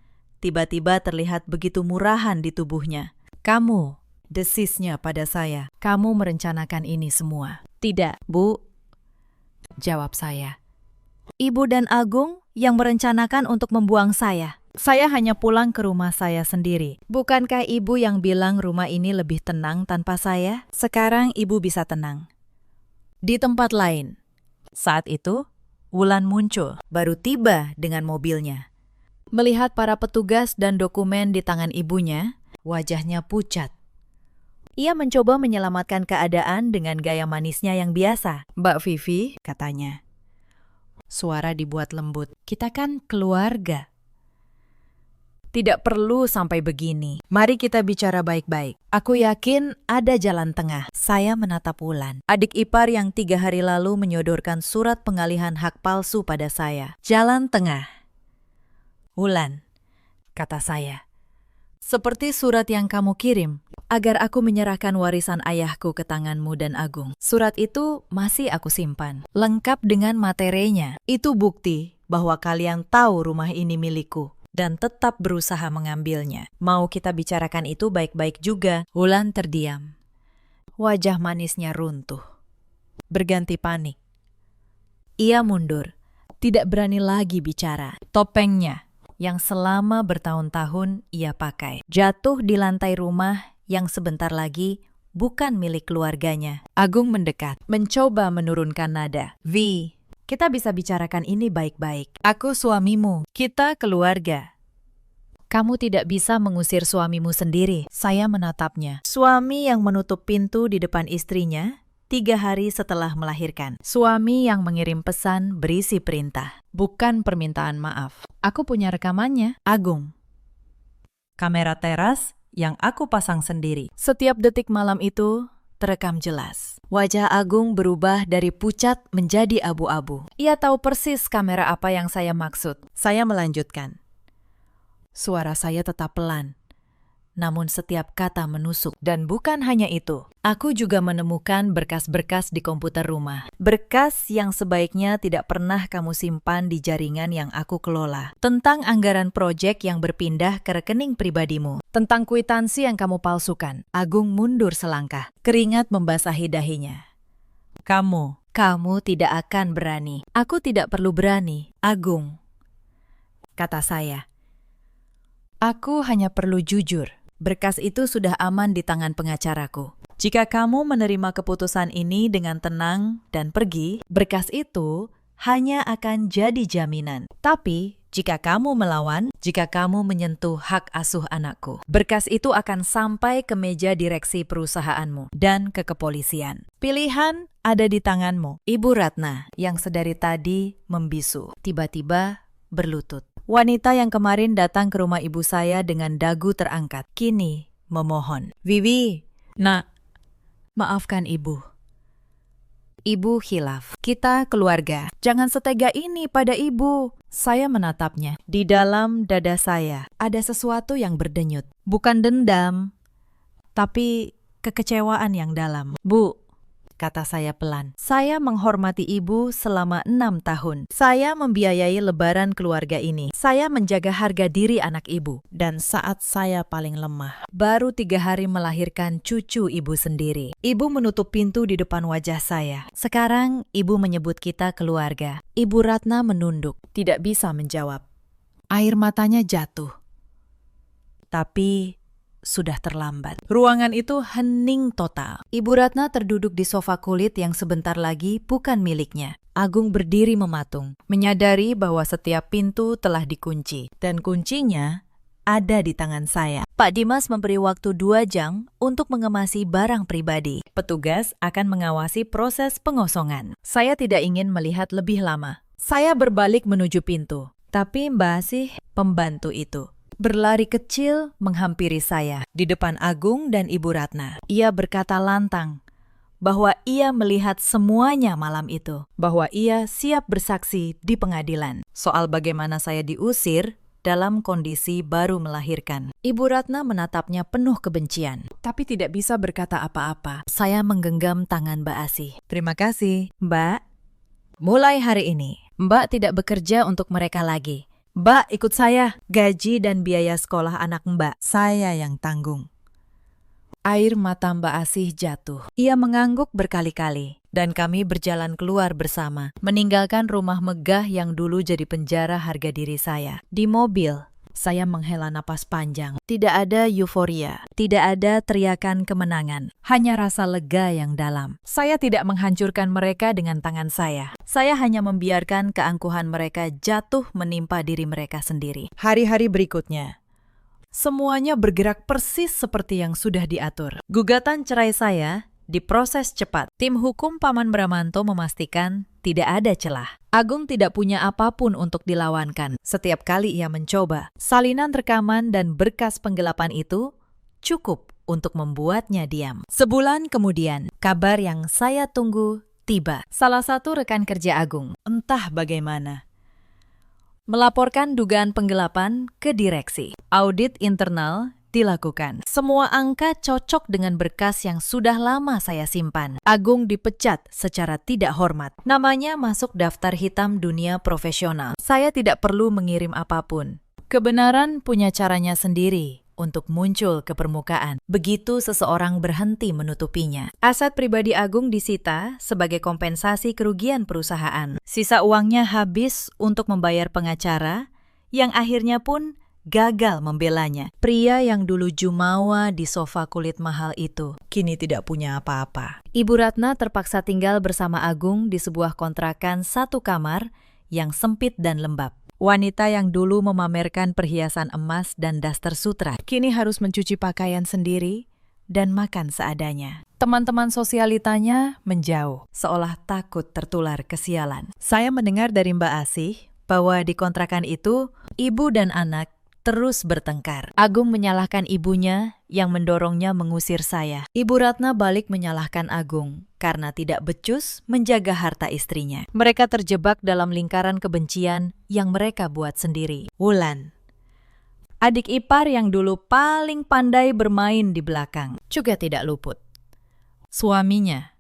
tiba-tiba terlihat begitu murahan di tubuhnya. Kamu, desisnya pada saya. Kamu merencanakan ini semua. Tidak, Bu, jawab saya. Ibu dan Agung yang merencanakan untuk membuang saya. Saya hanya pulang ke rumah saya sendiri. Bukankah ibu yang bilang rumah ini lebih tenang tanpa saya? Sekarang ibu bisa tenang. Di tempat lain. Saat itu, Wulan muncul, baru tiba dengan mobilnya. Melihat para petugas dan dokumen di tangan ibunya, wajahnya pucat. Ia mencoba menyelamatkan keadaan dengan gaya manisnya yang biasa. Mbak Vivi, katanya. Suara dibuat lembut. Kita kan keluarga. Tidak perlu sampai begini. Mari kita bicara baik-baik. Aku yakin ada jalan tengah. Saya menatap Wulan, adik ipar yang 3 hari lalu menyodorkan surat pengalihan hak palsu pada saya. Jalan tengah. Wulan, kata saya. Seperti surat yang kamu kirim, agar aku menyerahkan warisan ayahku ke tanganmu dan Agung. Surat itu masih aku simpan, lengkap dengan materinya. Itu bukti bahwa kalian tahu rumah ini milikku dan tetap berusaha mengambilnya. Mau kita bicarakan itu baik-baik juga. Wulan terdiam. Wajah manisnya runtuh, berganti panik. Ia mundur, tidak berani lagi bicara. Topengnya yang selama bertahun-tahun ia pakai jatuh di lantai rumah yang sebentar lagi bukan milik keluarganya. Agung mendekat, mencoba menurunkan nada. Vi, kita bisa bicarakan ini baik-baik. Aku suamimu, kita keluarga. Kamu tidak bisa mengusir suamimu sendiri. Saya menatapnya. Suami yang menutup pintu di depan istrinya 3 hari setelah melahirkan. Suami yang mengirim pesan berisi perintah, bukan permintaan maaf. Aku punya rekamannya. Agung. Kamera teras yang aku pasang sendiri. Setiap detik malam itu terekam jelas. Wajah Agung berubah dari pucat menjadi abu-abu. Ia tahu persis kamera apa yang saya maksud. Saya melanjutkan. Suara saya tetap pelan, namun setiap kata menusuk. Dan bukan hanya itu, aku juga menemukan berkas-berkas di komputer rumah. Berkas yang sebaiknya tidak pernah kamu simpan di jaringan yang aku kelola. Tentang anggaran proyek yang berpindah ke rekening pribadimu. Tentang kwitansi yang kamu palsukan. Agung mundur selangkah. Keringat membasahi dahinya. Kamu tidak akan berani. Aku tidak perlu berani, Agung, kata saya. Aku hanya perlu jujur. Berkas itu sudah aman di tangan pengacaraku. Jika kamu menerima keputusan ini dengan tenang dan pergi, berkas itu hanya akan jadi jaminan. Tapi, jika kamu melawan, jika kamu menyentuh hak asuh anakku, berkas itu akan sampai ke meja direksi perusahaanmu dan ke kepolisian. Pilihan ada di tanganmu. Ibu Ratna yang sedari tadi membisu, tiba-tiba berlutut. Wanita yang kemarin datang ke rumah ibu saya dengan dagu terangkat, kini memohon. Vivi, nak, maafkan ibu. Ibu khilaf. Kita keluarga. Jangan setega ini pada ibu. Saya menatapnya. Di dalam dada saya ada sesuatu yang berdenyut. Bukan dendam, tapi kekecewaan yang dalam. Bu, kata saya pelan. Saya menghormati ibu selama 6 tahun. Saya membiayai lebaran keluarga ini. Saya menjaga harga diri anak ibu. Dan saat saya paling lemah, baru 3 hari melahirkan cucu ibu sendiri. Ibu menutup pintu di depan wajah saya. Sekarang ibu menyebut kita keluarga. Ibu Ratna menunduk, tidak bisa menjawab. Air matanya jatuh. Tapi sudah terlambat. Ruangan itu hening total. Ibu Ratna terduduk di sofa kulit yang sebentar lagi bukan miliknya. Agung berdiri mematung, menyadari bahwa setiap pintu telah dikunci. Dan kuncinya ada di tangan saya. Pak Dimas memberi waktu 2 jam untuk mengemasi barang pribadi. Petugas akan mengawasi proses pengosongan. Saya tidak ingin melihat lebih lama. Saya berbalik menuju pintu. Tapi Mbak Asih, pembantu itu, berlari kecil menghampiri saya di depan Agung dan Ibu Ratna. Ia berkata lantang bahwa ia melihat semuanya malam itu, bahwa ia siap bersaksi di pengadilan soal bagaimana saya diusir dalam kondisi baru melahirkan. Ibu Ratna menatapnya penuh kebencian, tapi tidak bisa berkata apa-apa. Saya menggenggam tangan Mbak Asih. Terima kasih, Mbak. Mulai hari ini, Mbak tidak bekerja untuk mereka lagi. Mbak, ikut saya. Gaji dan biaya sekolah anak Mbak, saya yang tanggung. Air mata Mbak Asih jatuh. Ia mengangguk berkali-kali, dan kami berjalan keluar bersama, meninggalkan rumah megah yang dulu jadi penjara harga diri saya. Di mobil, saya menghela napas panjang. Tidak ada euforia, tidak ada teriakan kemenangan, hanya rasa lega yang dalam. Saya tidak menghancurkan mereka dengan tangan saya. Saya hanya membiarkan keangkuhan mereka jatuh menimpa diri mereka sendiri. Hari-hari berikutnya, semuanya bergerak persis seperti yang sudah diatur. Gugatan cerai saya diproses cepat. Tim hukum Paman Bramanto memastikan tidak ada celah. Agung tidak punya apapun untuk dilawankan. Setiap kali ia mencoba, salinan rekaman dan berkas penggelapan itu cukup untuk membuatnya diam. Sebulan kemudian, kabar yang saya tunggu tiba. Salah satu rekan kerja Agung, entah bagaimana, melaporkan dugaan penggelapan ke direksi. Audit internal dilakukan. Semua angka cocok dengan berkas yang sudah lama saya simpan. Agung dipecat secara tidak hormat. Namanya masuk daftar hitam dunia profesional. Saya tidak perlu mengirim apapun. Kebenaran punya caranya sendiri untuk muncul ke permukaan. Begitu seseorang berhenti menutupinya. Aset pribadi Agung disita sebagai kompensasi kerugian perusahaan. Sisa uangnya habis untuk membayar pengacara yang akhirnya pun gagal membelanya. Pria yang dulu jumawa di sofa kulit mahal itu kini tidak punya apa-apa. Ibu Ratna terpaksa tinggal bersama Agung di sebuah kontrakan satu kamar yang sempit dan lembab. Wanita yang dulu memamerkan perhiasan emas dan daster sutra kini harus mencuci pakaian sendiri dan makan seadanya. Teman-teman sosialitanya menjauh, seolah takut tertular kesialan. Saya mendengar dari Mbak Asih bahwa di kontrakan itu ibu dan anak terus bertengkar. Agung menyalahkan ibunya yang mendorongnya mengusir saya. Ibu Ratna balik menyalahkan Agung karena tidak becus menjaga harta istrinya. Mereka terjebak dalam lingkaran kebencian yang mereka buat sendiri. Wulan, adik ipar yang dulu paling pandai bermain di belakang, juga tidak luput. Suaminya,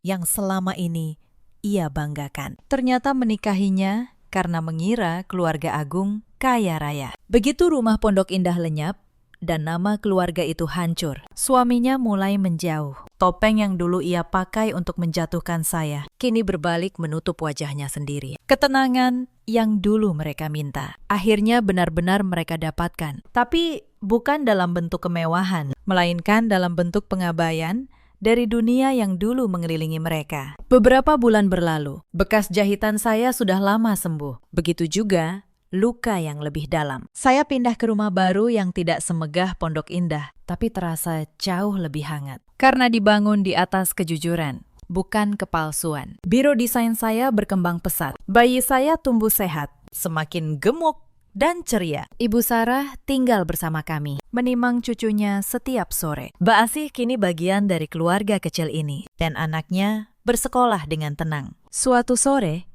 yang selama ini ia banggakan, ternyata menikahinya karena mengira keluarga Agung kaya raya. Begitu rumah Pondok Indah lenyap dan nama keluarga itu hancur, suaminya mulai menjauh. Topeng yang dulu ia pakai untuk menjatuhkan saya kini berbalik menutup wajahnya sendiri. Ketenangan yang dulu mereka minta, akhirnya benar-benar mereka dapatkan. Tapi bukan dalam bentuk kemewahan, melainkan dalam bentuk pengabaian dari dunia yang dulu mengelilingi mereka. Beberapa bulan berlalu, bekas jahitan saya sudah lama sembuh. Begitu juga luka yang lebih dalam. Saya pindah ke rumah baru yang tidak semegah Pondok Indah, tapi terasa jauh lebih hangat. Karena dibangun di atas kejujuran, bukan kepalsuan. Biro desain saya berkembang pesat. Bayi saya tumbuh sehat, semakin gemuk dan ceria. Ibu Sarah tinggal bersama kami, menimang cucunya setiap sore. Mbak Asih kini bagian dari keluarga kecil ini, dan anaknya bersekolah dengan tenang. Suatu sore,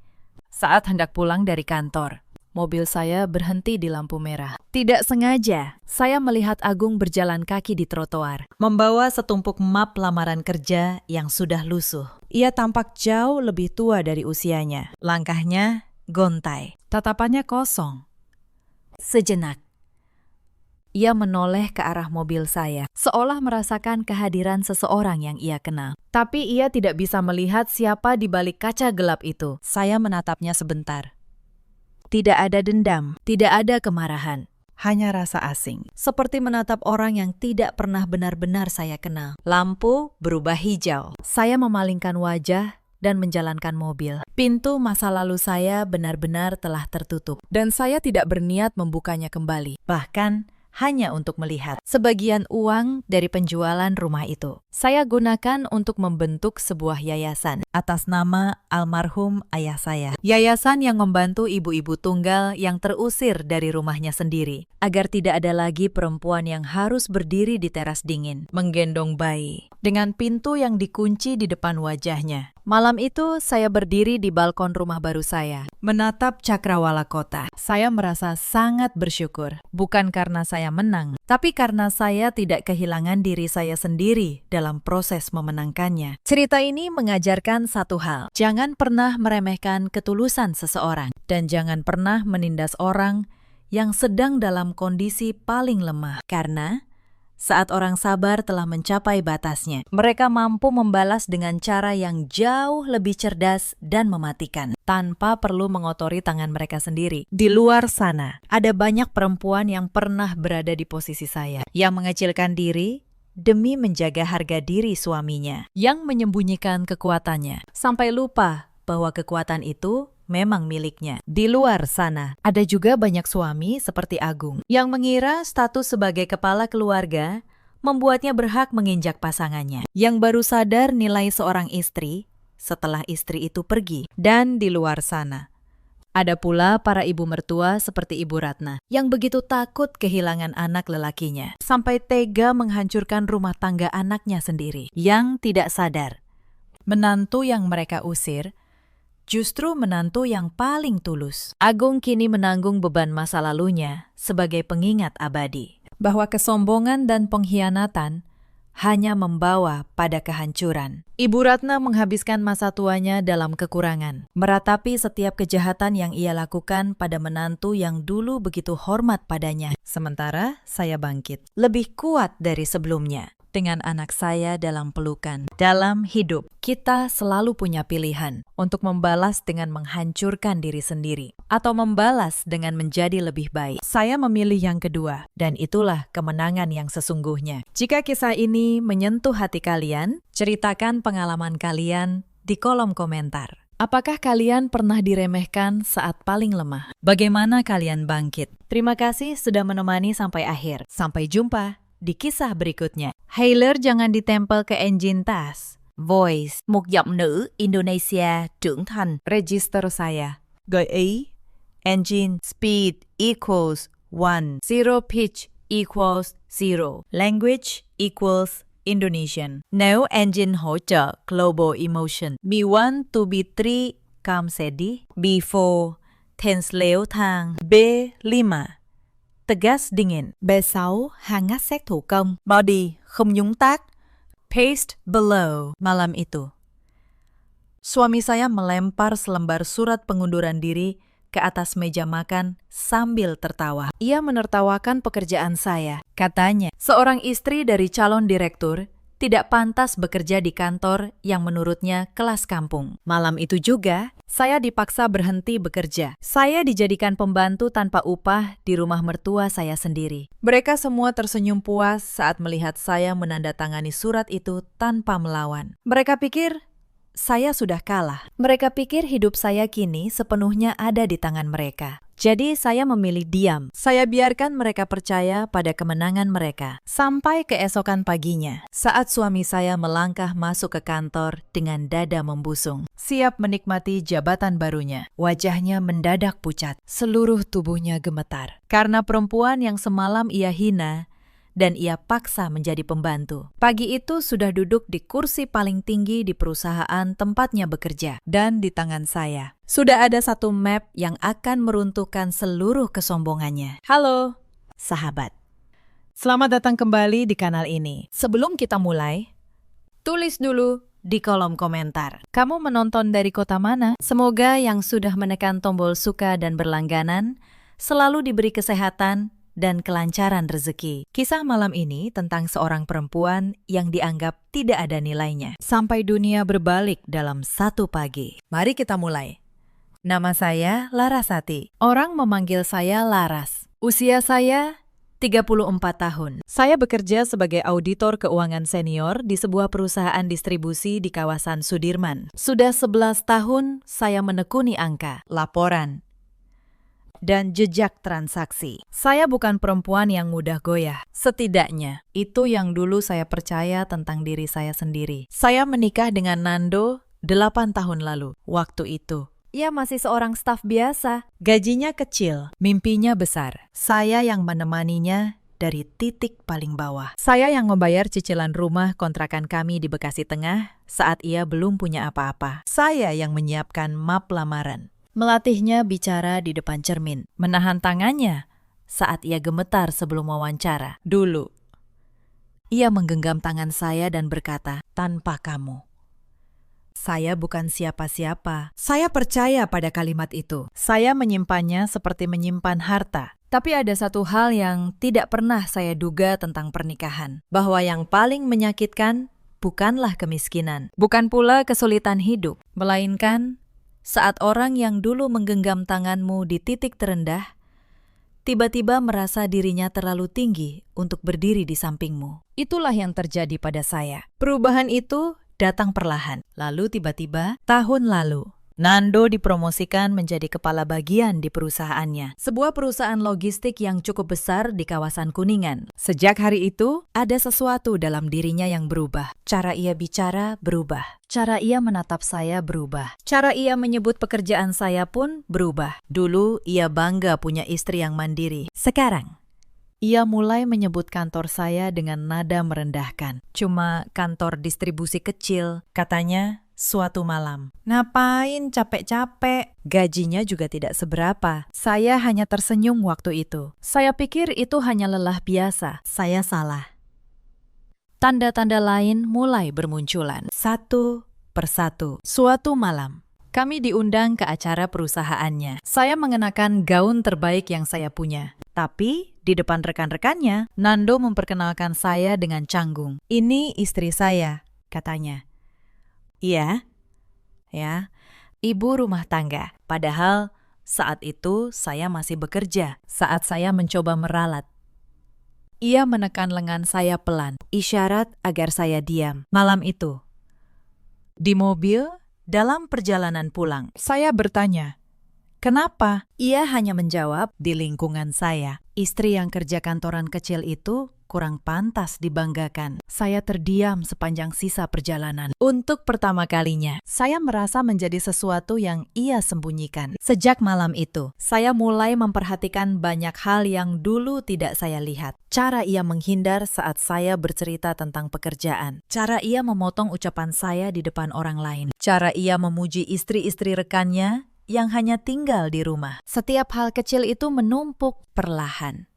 saat hendak pulang dari kantor, mobil saya berhenti di lampu merah. Tidak sengaja, saya melihat Agung berjalan kaki di trotoar, membawa setumpuk map lamaran kerja yang sudah lusuh. Ia tampak jauh lebih tua dari usianya. Langkahnya gontai, tatapannya kosong. Sejenak, ia menoleh ke arah mobil saya, seolah merasakan kehadiran seseorang yang ia kenal. Tapi ia tidak bisa melihat siapa di balik kaca gelap itu. Saya menatapnya sebentar. Tidak ada dendam, tidak ada kemarahan, hanya rasa asing. Seperti menatap orang yang tidak pernah benar-benar saya kenal. Lampu berubah hijau. Saya memalingkan wajah dan menjalankan mobil. Pintu masa lalu saya benar-benar telah tertutup, dan saya tidak berniat membukanya kembali. Bahkan hanya untuk melihat sebagian uang dari penjualan rumah itu. Saya gunakan untuk membentuk sebuah yayasan atas nama almarhum ayah saya. Yayasan yang membantu ibu-ibu tunggal yang terusir dari rumahnya sendiri, agar tidak ada lagi perempuan yang harus berdiri di teras dingin, menggendong bayi, dengan pintu yang dikunci di depan wajahnya, Malam itu, saya berdiri di balkon rumah baru saya, menatap cakrawala kota. Saya merasa sangat bersyukur, bukan karena saya menang, tapi karena saya tidak kehilangan diri saya sendiri dalam proses memenangkannya. Cerita ini mengajarkan satu hal, jangan pernah meremehkan ketulusan seseorang, dan jangan pernah menindas orang yang sedang dalam kondisi paling lemah, karena saat orang sabar telah mencapai batasnya, mereka mampu membalas dengan cara yang jauh lebih cerdas dan mematikan, tanpa perlu mengotori tangan mereka sendiri. Di luar sana, ada banyak perempuan yang pernah berada di posisi saya, yang mengecilkan diri demi menjaga harga diri suaminya, yang menyembunyikan kekuatannya, sampai lupa bahwa kekuatan itu memang miliknya. Di luar sana, ada juga banyak suami seperti Agung yang mengira status sebagai kepala keluarga membuatnya berhak menginjak pasangannya, yang baru sadar nilai seorang istri setelah istri itu pergi. Dan di luar sana, ada pula para ibu mertua seperti Ibu Ratna yang begitu takut kehilangan anak lelakinya, sampai tega menghancurkan rumah tangga anaknya sendiri, yang tidak sadar menantu yang mereka usir justru menantu yang paling tulus. Agung kini menanggung beban masa lalunya sebagai pengingat abadi, bahwa kesombongan dan pengkhianatan hanya membawa pada kehancuran. Ibu Ratna menghabiskan masa tuanya dalam kekurangan, meratapi setiap kejahatan yang ia lakukan pada menantu yang dulu begitu hormat padanya. Sementara saya bangkit, lebih kuat dari sebelumnya, dengan anak saya dalam pelukan. Dalam hidup, kita selalu punya pilihan untuk membalas dengan menghancurkan diri sendiri, atau membalas dengan menjadi lebih baik. Saya memilih yang kedua, dan itulah kemenangan yang sesungguhnya. Jika kisah ini menyentuh hati kalian, ceritakan pengalaman kalian di kolom komentar. Apakah kalian pernah diremehkan saat paling lemah? Bagaimana kalian bangkit? Terima kasih sudah menemani sampai akhir. Sampai jumpa di kisah berikutnya. Hailer jangan ditempel ke engine tas. Voice, một giọng nữ Indonesia trưởng thành. Register saya. Gợi ý, engine speed equals 1. Zero pitch equals 0. Language equals Indonesian. Nếu engine hỗ trợ global emotion, B1 to B3 calm steady, B4 tense leo thang, B5 tegas dingin, B6 hangat xét thủ công, body không nhúng tác, paste below. Malam itu, suami saya melempar selembar surat pengunduran diri ke atas meja makan sambil tertawa. Ia menertawakan pekerjaan saya. Katanya, seorang istri dari calon direktur tidak pantas bekerja di kantor yang menurutnya kelas kampung. Malam itu juga, saya dipaksa berhenti bekerja. Saya dijadikan pembantu tanpa upah di rumah mertua saya sendiri. Mereka semua tersenyum puas saat melihat saya menandatangani surat itu tanpa melawan. Mereka pikir saya sudah kalah. Mereka pikir hidup saya kini sepenuhnya ada di tangan mereka. Jadi saya memilih diam. Saya biarkan mereka percaya pada kemenangan mereka. Sampai keesokan paginya, saat suami saya melangkah masuk ke kantor dengan dada membusung, siap menikmati jabatan barunya. Wajahnya mendadak pucat, seluruh tubuhnya gemetar. Karena perempuan yang semalam ia hina dan ia paksa menjadi pembantu. Pagi itu sudah duduk di kursi paling tinggi di perusahaan tempatnya bekerja. Dan di tangan saya sudah ada satu map yang akan meruntuhkan seluruh kesombongannya. Halo, sahabat. Selamat datang kembali di kanal ini. Sebelum kita mulai, tulis dulu di kolom komentar, kamu menonton dari kota mana? Semoga yang sudah menekan tombol suka dan berlangganan selalu diberi kesehatan dan kelancaran rezeki. Kisah malam ini tentang seorang perempuan yang dianggap tidak ada nilainya, sampai dunia berbalik dalam satu pagi. Mari kita mulai. Nama saya Larasati. Orang memanggil saya Laras. Usia saya 34 tahun. Saya bekerja sebagai auditor keuangan senior di sebuah perusahaan distribusi di kawasan Sudirman. Sudah 11 tahun saya menekuni angka, laporan, dan jejak transaksi. Saya bukan perempuan yang mudah goyah. Setidaknya, itu yang dulu saya percaya tentang diri saya sendiri. Saya menikah dengan Nando 8 tahun lalu. Waktu itu, ia masih seorang staf biasa. Gajinya kecil, mimpinya besar. Saya yang menemaninya dari titik paling bawah. Saya yang membayar cicilan rumah kontrakan kami di Bekasi Tengah saat ia belum punya apa-apa. Saya yang menyiapkan map lamaran. Melatihnya bicara di depan cermin. Menahan tangannya saat ia gemetar sebelum wawancara. Dulu, ia menggenggam tangan saya dan berkata, "Tanpa kamu, saya bukan siapa-siapa." Saya percaya pada kalimat itu. Saya menyimpannya seperti menyimpan harta. Tapi ada satu hal yang tidak pernah saya duga tentang pernikahan. Bahwa yang paling menyakitkan bukanlah kemiskinan, bukan pula kesulitan hidup, melainkan saat orang yang dulu menggenggam tanganmu di titik terendah, tiba-tiba merasa dirinya terlalu tinggi untuk berdiri di sampingmu. Itulah yang terjadi pada saya. Perubahan itu datang perlahan. Lalu tiba-tiba, tahun lalu, Nando dipromosikan menjadi kepala bagian di perusahaannya. Sebuah perusahaan logistik yang cukup besar di kawasan Kuningan. Sejak hari itu, ada sesuatu dalam dirinya yang berubah. Cara ia bicara berubah. Cara ia menatap saya berubah. Cara ia menyebut pekerjaan saya pun berubah. Dulu, ia bangga punya istri yang mandiri. Sekarang, ia mulai menyebut kantor saya dengan nada merendahkan. Cuma kantor distribusi kecil, katanya. Suatu malam, "Ngapain capek-capek?" Gajinya juga tidak seberapa. Saya hanya tersenyum waktu itu. Saya pikir itu hanya lelah biasa. Saya salah. Tanda-tanda lain mulai bermunculan. Satu persatu. Suatu malam, kami diundang ke acara perusahaannya. Saya mengenakan gaun terbaik yang saya punya. Tapi di depan rekan-rekannya, Nando memperkenalkan saya dengan canggung. "Ini istri saya," katanya. "Iya, ya, ibu rumah tangga." Padahal saat itu saya masih bekerja, saat saya mencoba meralat. Ia menekan lengan saya pelan, isyarat agar saya diam. Malam itu, di mobil, dalam perjalanan pulang, saya bertanya, "Kenapa?" Ia hanya menjawab, "Di lingkungan saya, istri yang kerja kantoran kecil itu kurang pantas dibanggakan." Saya terdiam sepanjang sisa perjalanan. Untuk pertama kalinya, saya merasa menjadi sesuatu yang ia sembunyikan. Sejak malam itu, saya mulai memperhatikan banyak hal yang dulu tidak saya lihat. Cara ia menghindar saat saya bercerita tentang pekerjaan. Cara ia memotong ucapan saya di depan orang lain. Cara ia memuji istri-istri rekannya yang hanya tinggal di rumah. Setiap hal kecil itu menumpuk perlahan,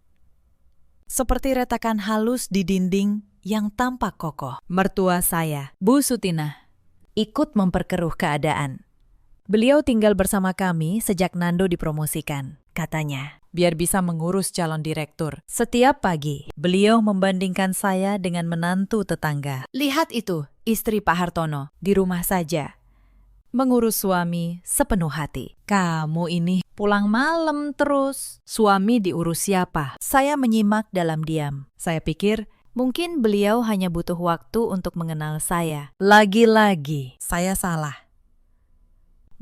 seperti retakan halus di dinding yang tampak kokoh. Mertua saya, Bu Sutina, ikut memperkeruh keadaan. Beliau tinggal bersama kami sejak Nando dipromosikan, katanya, biar bisa mengurus calon direktur. Setiap pagi, beliau membandingkan saya dengan menantu tetangga. "Lihat itu, istri Pak Hartono, di rumah saja, mengurus suami sepenuh hati. Kamu ini pulang malam terus. Suami diurus siapa?" Saya menyimak dalam diam. Saya pikir mungkin beliau hanya butuh waktu untuk mengenal saya. Lagi-lagi, saya salah.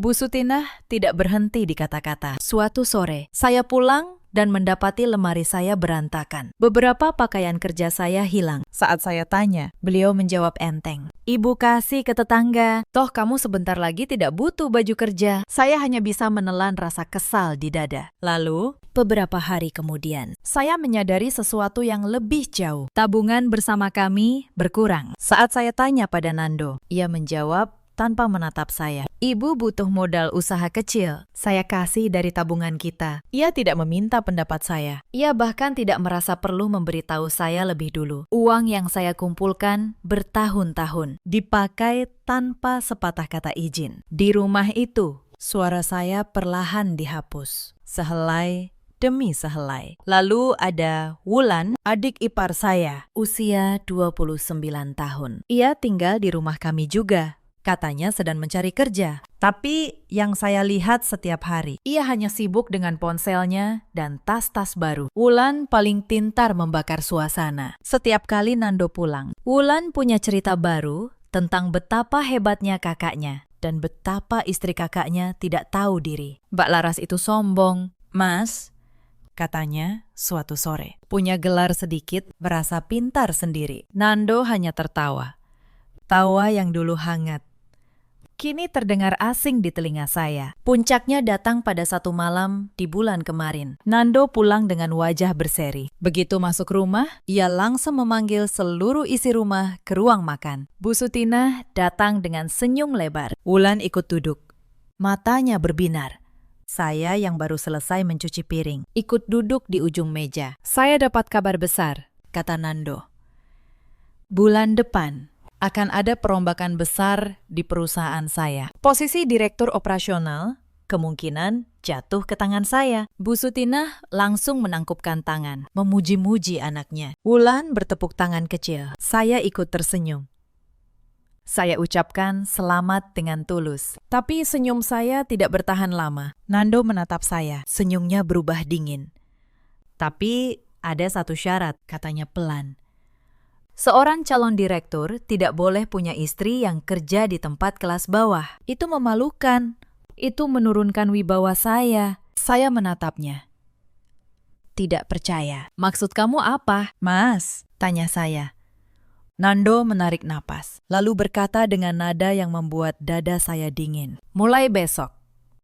Bu Sutinah tidak berhenti di kata-kata. Suatu sore, saya pulang dan mendapati lemari saya berantakan. Beberapa pakaian kerja saya hilang. Saat saya tanya, beliau menjawab enteng, "Ibu kasih ke tetangga. Toh kamu sebentar lagi tidak butuh baju kerja." Saya hanya bisa menelan rasa kesal di dada. Lalu, beberapa hari kemudian, saya menyadari sesuatu yang lebih jauh. Tabungan bersama kami berkurang. Saat saya tanya pada Nando, ia menjawab tanpa menatap saya, "Ibu butuh modal usaha kecil. Saya kasih dari tabungan kita." Ia tidak meminta pendapat saya. Ia bahkan tidak merasa perlu memberitahu saya lebih dulu. Uang yang saya kumpulkan bertahun-tahun dipakai tanpa sepatah kata izin. Di rumah itu, suara saya perlahan dihapus, sehelai demi sehelai. Lalu ada Wulan, adik ipar saya, usia 29 tahun. Ia tinggal di rumah kami juga. Katanya sedang mencari kerja. Tapi yang saya lihat setiap hari, ia hanya sibuk dengan ponselnya dan tas-tas baru. Wulan paling pintar membakar suasana. Setiap kali Nando pulang, Wulan punya cerita baru tentang betapa hebatnya kakaknya dan betapa istri kakaknya tidak tahu diri. Mbak Laras itu sombong. "Mas," katanya suatu sore, punya gelar sedikit, merasa pintar sendiri. Nando hanya tertawa. Tawa yang dulu hangat, kini terdengar asing di telinga saya. Puncaknya datang pada satu malam di bulan kemarin. Nando pulang dengan wajah berseri. Begitu masuk rumah, ia langsung memanggil seluruh isi rumah ke ruang makan. Bu Sutinah datang dengan senyum lebar. Wulan ikut duduk. Matanya berbinar. Saya yang baru selesai mencuci piring, ikut duduk di ujung meja. Saya dapat kabar besar, kata Nando. Bulan depan akan ada perombakan besar di perusahaan saya. Posisi direktur operasional kemungkinan jatuh ke tangan saya. Bu Sutinah langsung menangkupkan tangan, memuji-muji anaknya. Wulan bertepuk tangan kecil. Saya ikut tersenyum. Saya ucapkan selamat dengan tulus. Tapi senyum saya tidak bertahan lama. Nando menatap saya. Senyumnya berubah dingin. Tapi ada satu syarat, katanya pelan. Seorang calon direktur tidak boleh punya istri yang kerja di tempat kelas bawah. Itu memalukan. Itu menurunkan wibawa saya. Saya menatapnya. Tidak percaya. Maksud kamu apa, Mas? Tanya saya. Nando menarik napas, lalu berkata dengan nada yang membuat dada saya dingin. Mulai besok,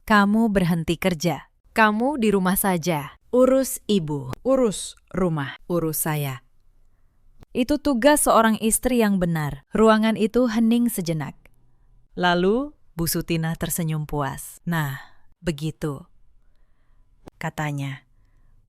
kamu berhenti kerja. Kamu di rumah saja. Urus ibu. Urus rumah. Urus saya. Itu tugas seorang istri yang benar. Ruangan itu hening sejenak. Lalu Bu Sutinah tersenyum puas. Nah, begitu, katanya.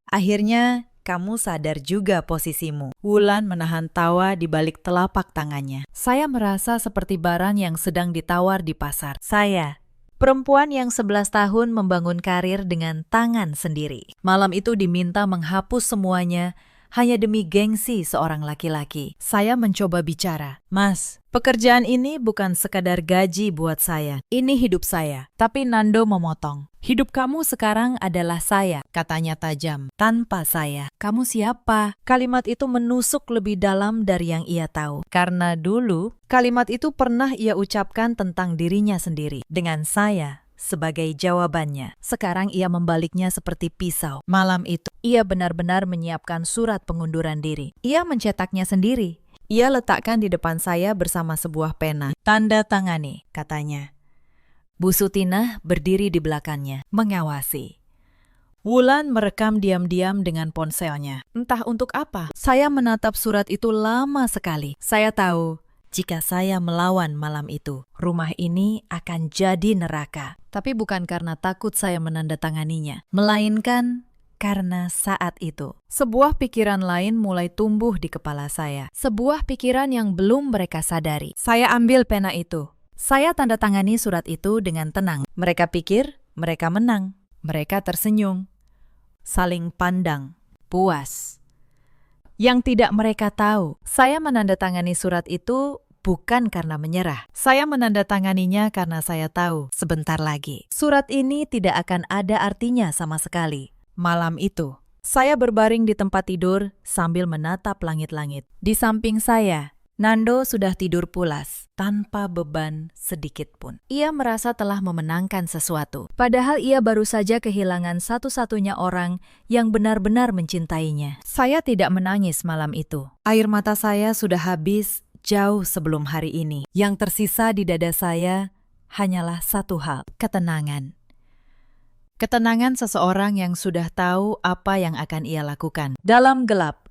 Akhirnya kamu sadar juga posisimu. Wulan menahan tawa di balik telapak tangannya. Saya merasa seperti barang yang sedang ditawar di pasar. Saya, perempuan yang 11 tahun membangun karir dengan tangan sendiri. Malam itu diminta menghapus semuanya hanya demi gengsi seorang laki-laki. Saya mencoba bicara. Mas, pekerjaan ini bukan sekadar gaji buat saya. Ini hidup saya. Tapi Nando memotong. Hidup kamu sekarang adalah saya, katanya tajam. Tanpa saya. Kamu siapa? Kalimat itu menusuk lebih dalam dari yang ia tahu. Karena dulu, kalimat itu pernah ia ucapkan tentang dirinya sendiri. Dengan saya sebagai jawabannya. Sekarang ia membaliknya seperti pisau. Malam itu, ia benar-benar menyiapkan surat pengunduran diri. Ia mencetaknya sendiri. Ia letakkan di depan saya bersama sebuah pena. Tanda tangani, katanya. Bu Sutinah berdiri di belakangnya, mengawasi. Wulan merekam diam-diam dengan ponselnya. Entah untuk apa. Saya menatap surat itu lama sekali. Saya tahu, jika saya melawan malam itu, rumah ini akan jadi neraka. Tapi bukan karena takut saya menandatanganinya, melainkan karena saat itu sebuah pikiran lain mulai tumbuh di kepala saya. Sebuah pikiran yang belum mereka sadari. Saya ambil pena itu. Saya tanda tangani surat itu dengan tenang. Mereka pikir mereka menang. Mereka tersenyum. Saling pandang. Puas. Yang tidak mereka tahu, saya menandatangani surat itu bukan karena menyerah. Saya menandatanganinya karena saya tahu sebentar lagi surat ini tidak akan ada artinya sama sekali. Malam itu, saya berbaring di tempat tidur sambil menatap langit-langit. Di samping saya, Nando sudah tidur pulas, tanpa beban sedikit pun. Ia merasa telah memenangkan sesuatu, padahal ia baru saja kehilangan satu-satunya orang yang benar-benar mencintainya. Saya tidak menangis malam itu. Air mata saya sudah habis jauh sebelum hari ini. Yang tersisa di dada saya hanyalah satu hal, ketenangan. Ketenangan seseorang yang sudah tahu apa yang akan ia lakukan. Dalam gelap,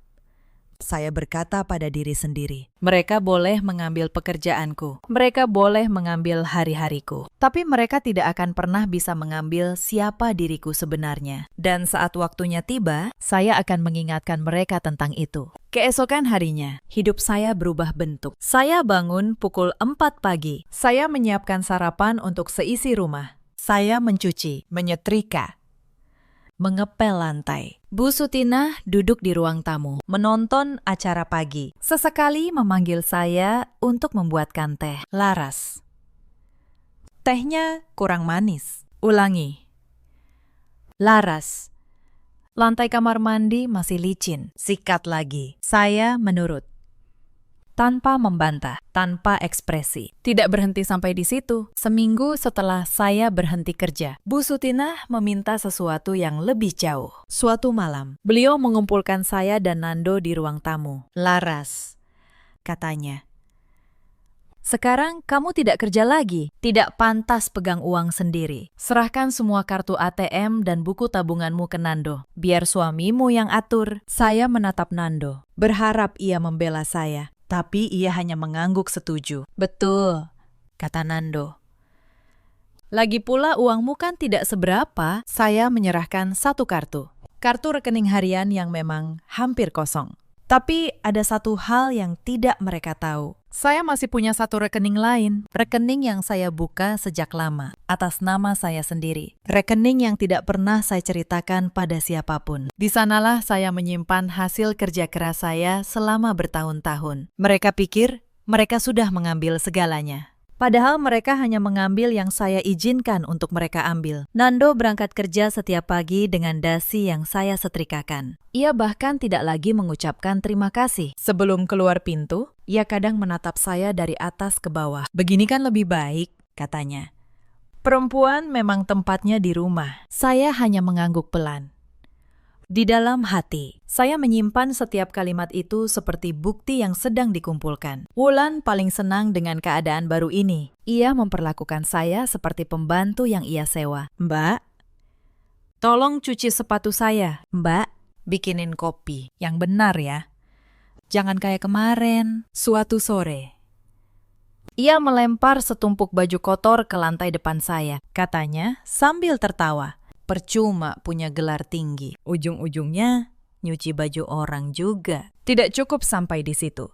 saya berkata pada diri sendiri, mereka boleh mengambil pekerjaanku, mereka boleh mengambil hari-hariku, tapi mereka tidak akan pernah bisa mengambil siapa diriku sebenarnya. Dan saat waktunya tiba, saya akan mengingatkan mereka tentang itu. Keesokan harinya, hidup saya berubah bentuk. Saya bangun pukul 4 pagi. Saya menyiapkan sarapan untuk seisi rumah. Saya mencuci, menyetrika, mengepel lantai. Bu Sutinah duduk di ruang tamu, menonton acara pagi. Sesekali memanggil saya untuk membuatkan teh. Laras. Tehnya kurang manis. Ulangi. Laras. Lantai kamar mandi masih licin. Sikat lagi. Saya menurut. Tanpa membantah, tanpa ekspresi. Tidak berhenti sampai di situ. Seminggu setelah saya berhenti kerja, Bu Sutinah meminta sesuatu yang lebih jauh. Suatu malam, beliau mengumpulkan saya dan Nando di ruang tamu. Laras, katanya. Sekarang kamu tidak kerja lagi, tidak pantas pegang uang sendiri. Serahkan semua kartu ATM dan buku tabunganmu ke Nando. Biar suamimu yang atur. Saya menatap Nando, berharap ia membela saya. Tapi ia hanya mengangguk setuju. Betul, kata Nando. Lagi pula uangmu kan tidak seberapa. Saya menyerahkan satu kartu. Kartu rekening harian yang memang hampir kosong. Tapi ada satu hal yang tidak mereka tahu. Saya masih punya satu rekening lain. Rekening yang saya buka sejak lama, atas nama saya sendiri. Rekening yang tidak pernah saya ceritakan pada siapapun. Di sanalah saya menyimpan hasil kerja keras saya selama bertahun-tahun. Mereka pikir mereka sudah mengambil segalanya. Padahal mereka hanya mengambil yang saya izinkan untuk mereka ambil. Nando berangkat kerja setiap pagi dengan dasi yang saya setrikakan. Ia bahkan tidak lagi mengucapkan terima kasih. Sebelum keluar pintu, ia kadang menatap saya dari atas ke bawah. Begini kan lebih baik, katanya. Perempuan memang tempatnya di rumah. Saya hanya mengangguk pelan. Di dalam hati, saya menyimpan setiap kalimat itu seperti bukti yang sedang dikumpulkan. Wulan paling senang dengan keadaan baru ini. Ia memperlakukan saya seperti pembantu yang ia sewa. Mbak, tolong cuci sepatu saya. Mbak, bikinin kopi. Yang benar ya. Jangan kayak kemarin, suatu sore. Ia melempar setumpuk baju kotor ke lantai depan saya. Katanya sambil tertawa. Percuma punya gelar tinggi. Ujung-ujungnya nyuci baju orang juga. Tidak cukup sampai di situ.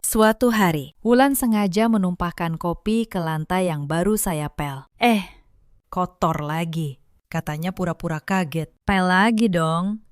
Suatu hari, Wulan sengaja menumpahkan kopi ke lantai yang baru saya pel. Kotor lagi. Katanya pura-pura kaget. Pel lagi dong.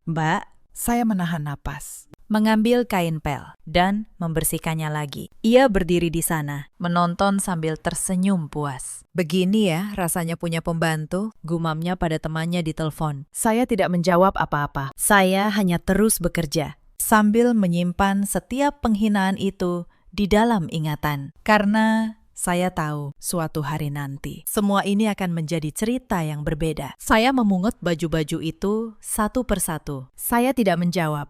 Mbak, saya menahan napas. Mengambil kain pel dan membersihkannya lagi. Ia berdiri di sana, menonton sambil tersenyum puas. Begini ya rasanya punya pembantu, gumamnya pada temannya di telepon. Saya tidak menjawab apa-apa. Saya hanya terus bekerja, sambil menyimpan setiap penghinaan itu di dalam ingatan. Karena saya tahu suatu hari nanti, semua ini akan menjadi cerita yang berbeda. Saya memungut baju-baju itu satu persatu. Saya tidak menjawab.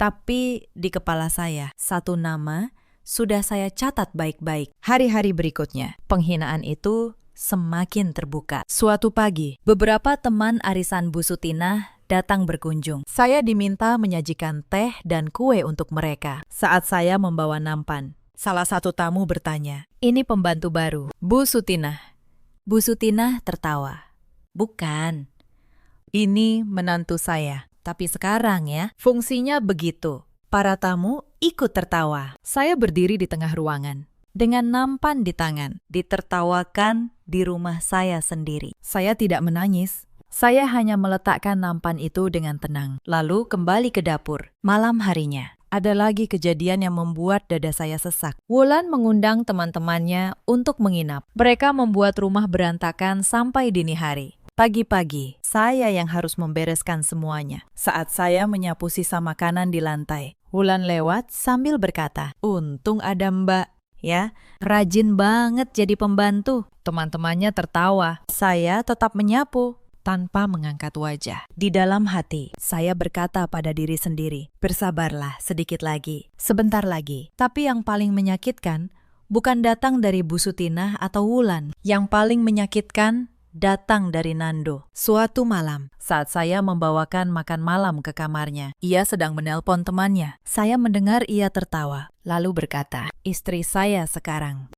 Tapi di kepala saya, satu nama sudah saya catat baik-baik. Hari-hari berikutnya, penghinaan itu semakin terbuka. Suatu pagi, beberapa teman arisan Bu Sutinah datang berkunjung. Saya diminta menyajikan teh dan kue untuk mereka. Saat saya membawa nampan, salah satu tamu bertanya, "Ini pembantu baru, Bu Sutinah." Bu Sutinah tertawa. "Bukan, ini menantu saya. Tapi sekarang ya, fungsinya begitu." Para tamu ikut tertawa. Saya berdiri di tengah ruangan, dengan nampan di tangan, ditertawakan di rumah saya sendiri. Saya tidak menangis. Saya hanya meletakkan nampan itu dengan tenang, lalu kembali ke dapur. Malam harinya, ada lagi kejadian yang membuat dada saya sesak. Wulan mengundang teman-temannya untuk menginap. Mereka membuat rumah berantakan sampai dini hari. Pagi-pagi, saya yang harus membereskan semuanya. Saat saya menyapu sisa makanan di lantai, Wulan lewat sambil berkata, "Untung ada Mbak, ya, rajin banget jadi pembantu." Teman-temannya tertawa. Saya tetap menyapu tanpa mengangkat wajah. Di dalam hati, saya berkata pada diri sendiri, "Bersabarlah sedikit lagi, sebentar lagi." Tapi yang paling menyakitkan bukan datang dari Bu Sutinah atau Wulan. Yang paling menyakitkan datang dari Nando. Suatu malam, saat saya membawakan makan malam ke kamarnya, ia sedang menelpon temannya. Saya mendengar ia tertawa, lalu berkata, "Istri saya sekarang,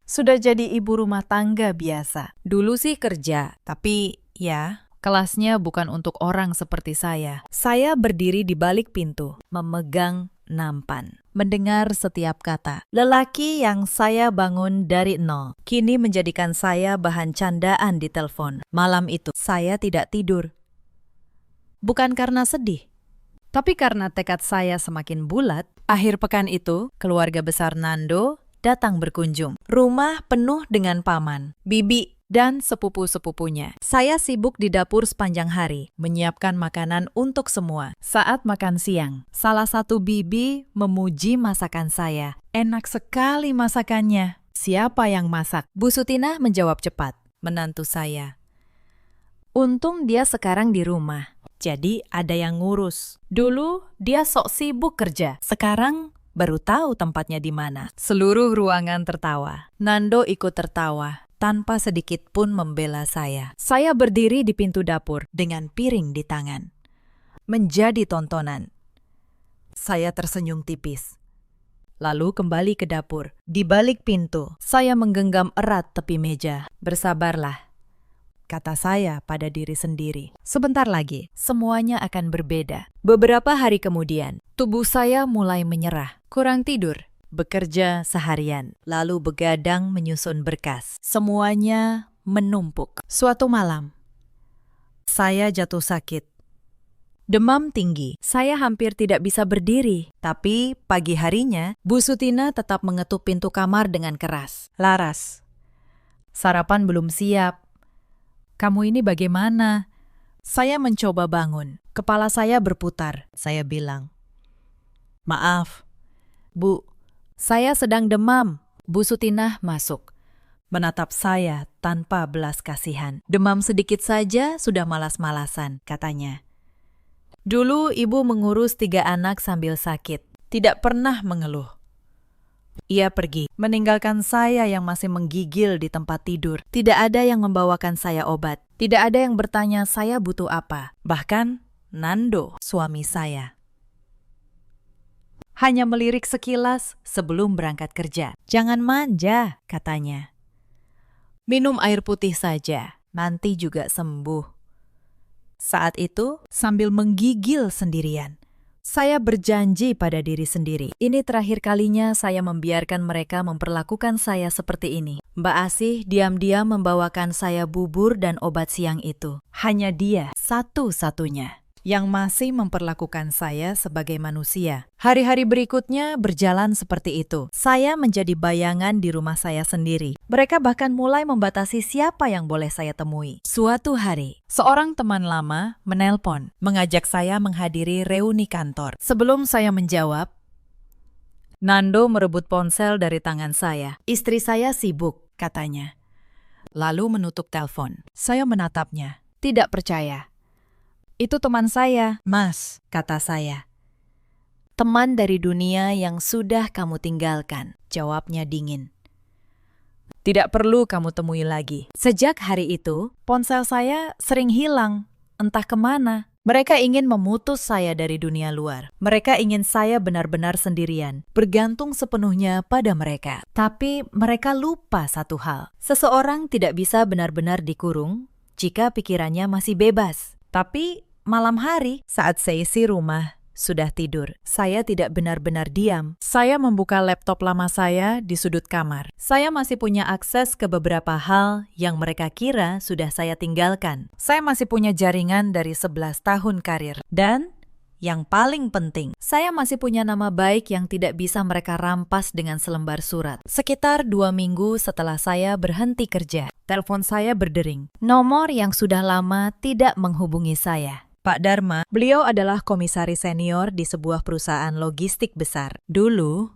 sudah jadi ibu rumah tangga biasa. Dulu sih kerja, tapi ya, kelasnya bukan untuk orang seperti saya." Saya berdiri di balik pintu, memegang nampan, mendengar setiap kata. Lelaki yang saya bangun dari nol, kini menjadikan saya bahan candaan di telepon. Malam itu, saya tidak tidur. Bukan karena sedih, tapi karena tekad saya semakin bulat. Akhir pekan itu, keluarga besar Nando datang berkunjung. Rumah penuh dengan paman, bibi, dan sepupu-sepupunya. Saya sibuk di dapur sepanjang hari, menyiapkan makanan untuk semua. Saat makan siang, salah satu bibi memuji masakan saya. "Enak sekali masakannya." "Siapa yang masak?" Bu Sutinah menjawab cepat, "Menantu saya." "Untung dia sekarang di rumah, jadi ada yang ngurus. Dulu dia sok sibuk kerja, sekarang baru tahu tempatnya di mana. Seluruh ruangan tertawa. Nando ikut tertawa, tanpa sedikit pun membela saya. Saya berdiri di pintu dapur dengan piring di tangan. Menjadi tontonan. Saya tersenyum tipis. Lalu kembali ke dapur. Di balik pintu, saya menggenggam erat tepi meja. Bersabarlah, kata saya pada diri sendiri. Sebentar lagi, semuanya akan berbeda. Beberapa hari kemudian, tubuh saya mulai menyerah. Kurang tidur, bekerja seharian, lalu begadang menyusun berkas. Semuanya menumpuk. Suatu malam, saya jatuh sakit. Demam tinggi, saya hampir tidak bisa berdiri. Tapi pagi harinya, Bu Sutina tetap mengetuk pintu kamar dengan keras. Laras, sarapan belum siap. Kamu ini bagaimana? Saya mencoba bangun. Kepala saya berputar. Saya bilang, maaf, Bu, saya sedang demam. Bu Sutina masuk, menatap saya tanpa belas kasihan. Demam sedikit saja sudah malas-malasan, katanya. Dulu ibu mengurus 3 anak sambil sakit, tidak pernah mengeluh. Ia pergi, meninggalkan saya yang masih menggigil di tempat tidur. Tidak ada yang membawakan saya obat, tidak ada yang bertanya saya butuh apa. Bahkan Nando, suami saya, hanya melirik sekilas sebelum berangkat kerja. Jangan manja, katanya. Minum air putih saja, nanti juga sembuh. Saat itu, sambil menggigil sendirian, saya berjanji pada diri sendiri. Ini terakhir kalinya saya membiarkan mereka memperlakukan saya seperti ini. Mbak Asih diam-diam membawakan saya bubur dan obat siang itu. Hanya dia satu-satunya yang masih memperlakukan saya sebagai manusia. Hari-hari berikutnya berjalan seperti itu. Saya menjadi bayangan di rumah saya sendiri. Mereka bahkan mulai membatasi siapa yang boleh saya temui. Suatu hari, seorang teman lama menelpon, mengajak saya menghadiri reuni kantor. Sebelum saya menjawab, Nando merebut ponsel dari tangan saya. Istri saya sibuk, katanya. Lalu menutup telepon. Saya menatapnya, tidak percaya. Itu teman saya, Mas, kata saya. Teman dari dunia yang sudah kamu tinggalkan, jawabnya dingin. Tidak perlu kamu temui lagi. Sejak hari itu, ponsel saya sering hilang, entah kemana. Mereka ingin memutus saya dari dunia luar. Mereka ingin saya benar-benar sendirian, bergantung sepenuhnya pada mereka. Tapi mereka lupa satu hal. Seseorang tidak bisa benar-benar dikurung jika pikirannya masih bebas. Tapi malam hari, saat seisi rumah sudah tidur, saya tidak benar-benar diam. Saya membuka laptop lama saya di sudut kamar. Saya masih punya akses ke beberapa hal yang mereka kira sudah saya tinggalkan. Saya masih punya jaringan dari 11 tahun karir. Dan yang paling penting, saya masih punya nama baik yang tidak bisa mereka rampas dengan selembar surat. Sekitar 2 minggu setelah saya berhenti kerja, telepon saya berdering. Nomor yang sudah lama tidak menghubungi saya. Pak Dharma, beliau adalah komisaris senior di sebuah perusahaan logistik besar. Dulu,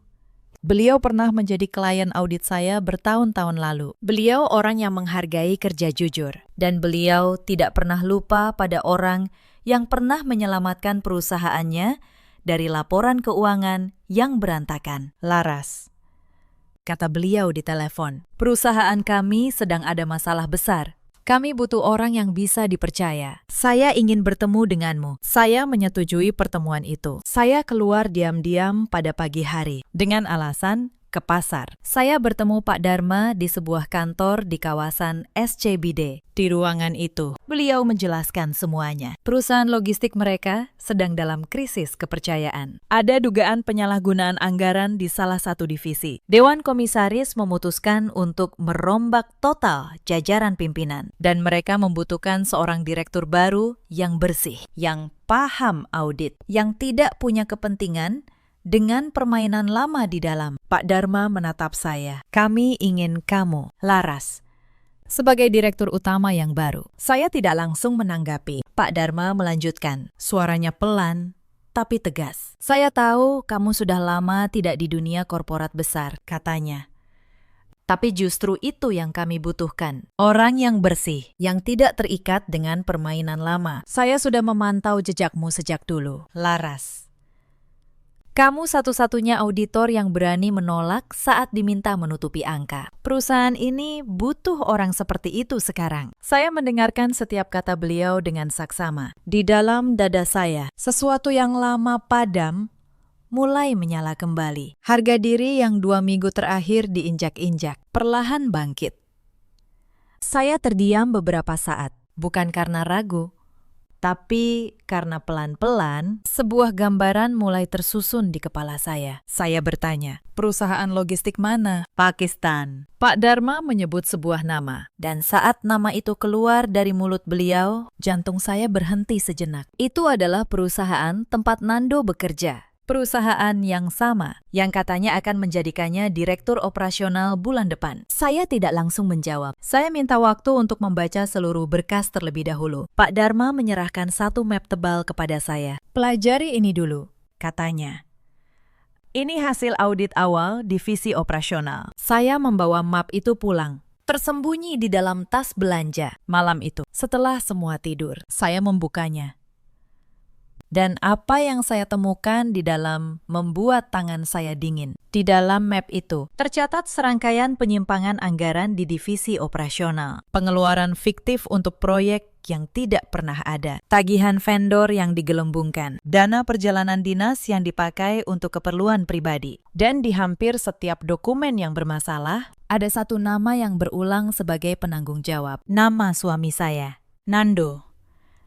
beliau pernah menjadi klien audit saya bertahun-tahun lalu. Beliau orang yang menghargai kerja jujur. Dan beliau tidak pernah lupa pada orang yang pernah menyelamatkan perusahaannya dari laporan keuangan yang berantakan. Laras, kata beliau di telepon, perusahaan kami sedang ada masalah besar. Kami butuh orang yang bisa dipercaya. Saya ingin bertemu denganmu. Saya menyetujui pertemuan itu. Saya keluar diam-diam pada pagi hari dengan alasan ke pasar. Saya bertemu Pak Dharma di sebuah kantor di kawasan SCBD. Di ruangan itu, beliau menjelaskan semuanya. Perusahaan logistik mereka sedang dalam krisis kepercayaan. Ada dugaan penyalahgunaan anggaran di salah satu divisi. Dewan Komisaris memutuskan untuk merombak total jajaran pimpinan. Dan mereka membutuhkan seorang direktur baru yang bersih, yang paham audit, yang tidak punya kepentingan dengan permainan lama di dalam. Pak Dharma menatap saya. Kami ingin kamu, Laras, sebagai direktur utama yang baru. Saya tidak langsung menanggapi. Pak Dharma melanjutkan. Suaranya pelan, tapi tegas. Saya tahu kamu sudah lama tidak di dunia korporat besar, katanya. Tapi justru itu yang kami butuhkan. Orang yang bersih, yang tidak terikat dengan permainan lama. Saya sudah memantau jejakmu sejak dulu, Laras. Kamu satu-satunya auditor yang berani menolak saat diminta menutupi angka. Perusahaan ini butuh orang seperti itu sekarang. Saya mendengarkan setiap kata beliau dengan saksama. Di dalam dada saya, sesuatu yang lama padam mulai menyala kembali. Harga diri yang 2 minggu terakhir diinjak-injak, perlahan bangkit. Saya terdiam beberapa saat, bukan karena ragu, tapi karena pelan-pelan sebuah gambaran mulai tersusun di kepala saya. Saya bertanya, perusahaan logistik mana? Pakistan. Pak Dharma menyebut sebuah nama. Dan saat nama itu keluar dari mulut beliau, jantung saya berhenti sejenak. Itu adalah perusahaan tempat Nando bekerja. Perusahaan yang sama, yang katanya akan menjadikannya direktur operasional bulan depan. Saya tidak langsung menjawab. Saya minta waktu untuk membaca seluruh berkas terlebih dahulu. Pak Dharma menyerahkan satu map tebal kepada saya. Pelajari ini dulu, katanya. Ini hasil audit awal divisi operasional. Saya membawa map itu pulang. Tersembunyi di dalam tas belanja. Malam itu, setelah semua tidur, saya membukanya. Dan apa yang saya temukan di dalam membuat tangan saya dingin. Di dalam map itu, tercatat serangkaian penyimpangan anggaran di divisi operasional. Pengeluaran fiktif untuk proyek yang tidak pernah ada. Tagihan vendor yang digelembungkan. Dana perjalanan dinas yang dipakai untuk keperluan pribadi. Dan di hampir setiap dokumen yang bermasalah, ada satu nama yang berulang sebagai penanggung jawab. Nama suami saya, Nando.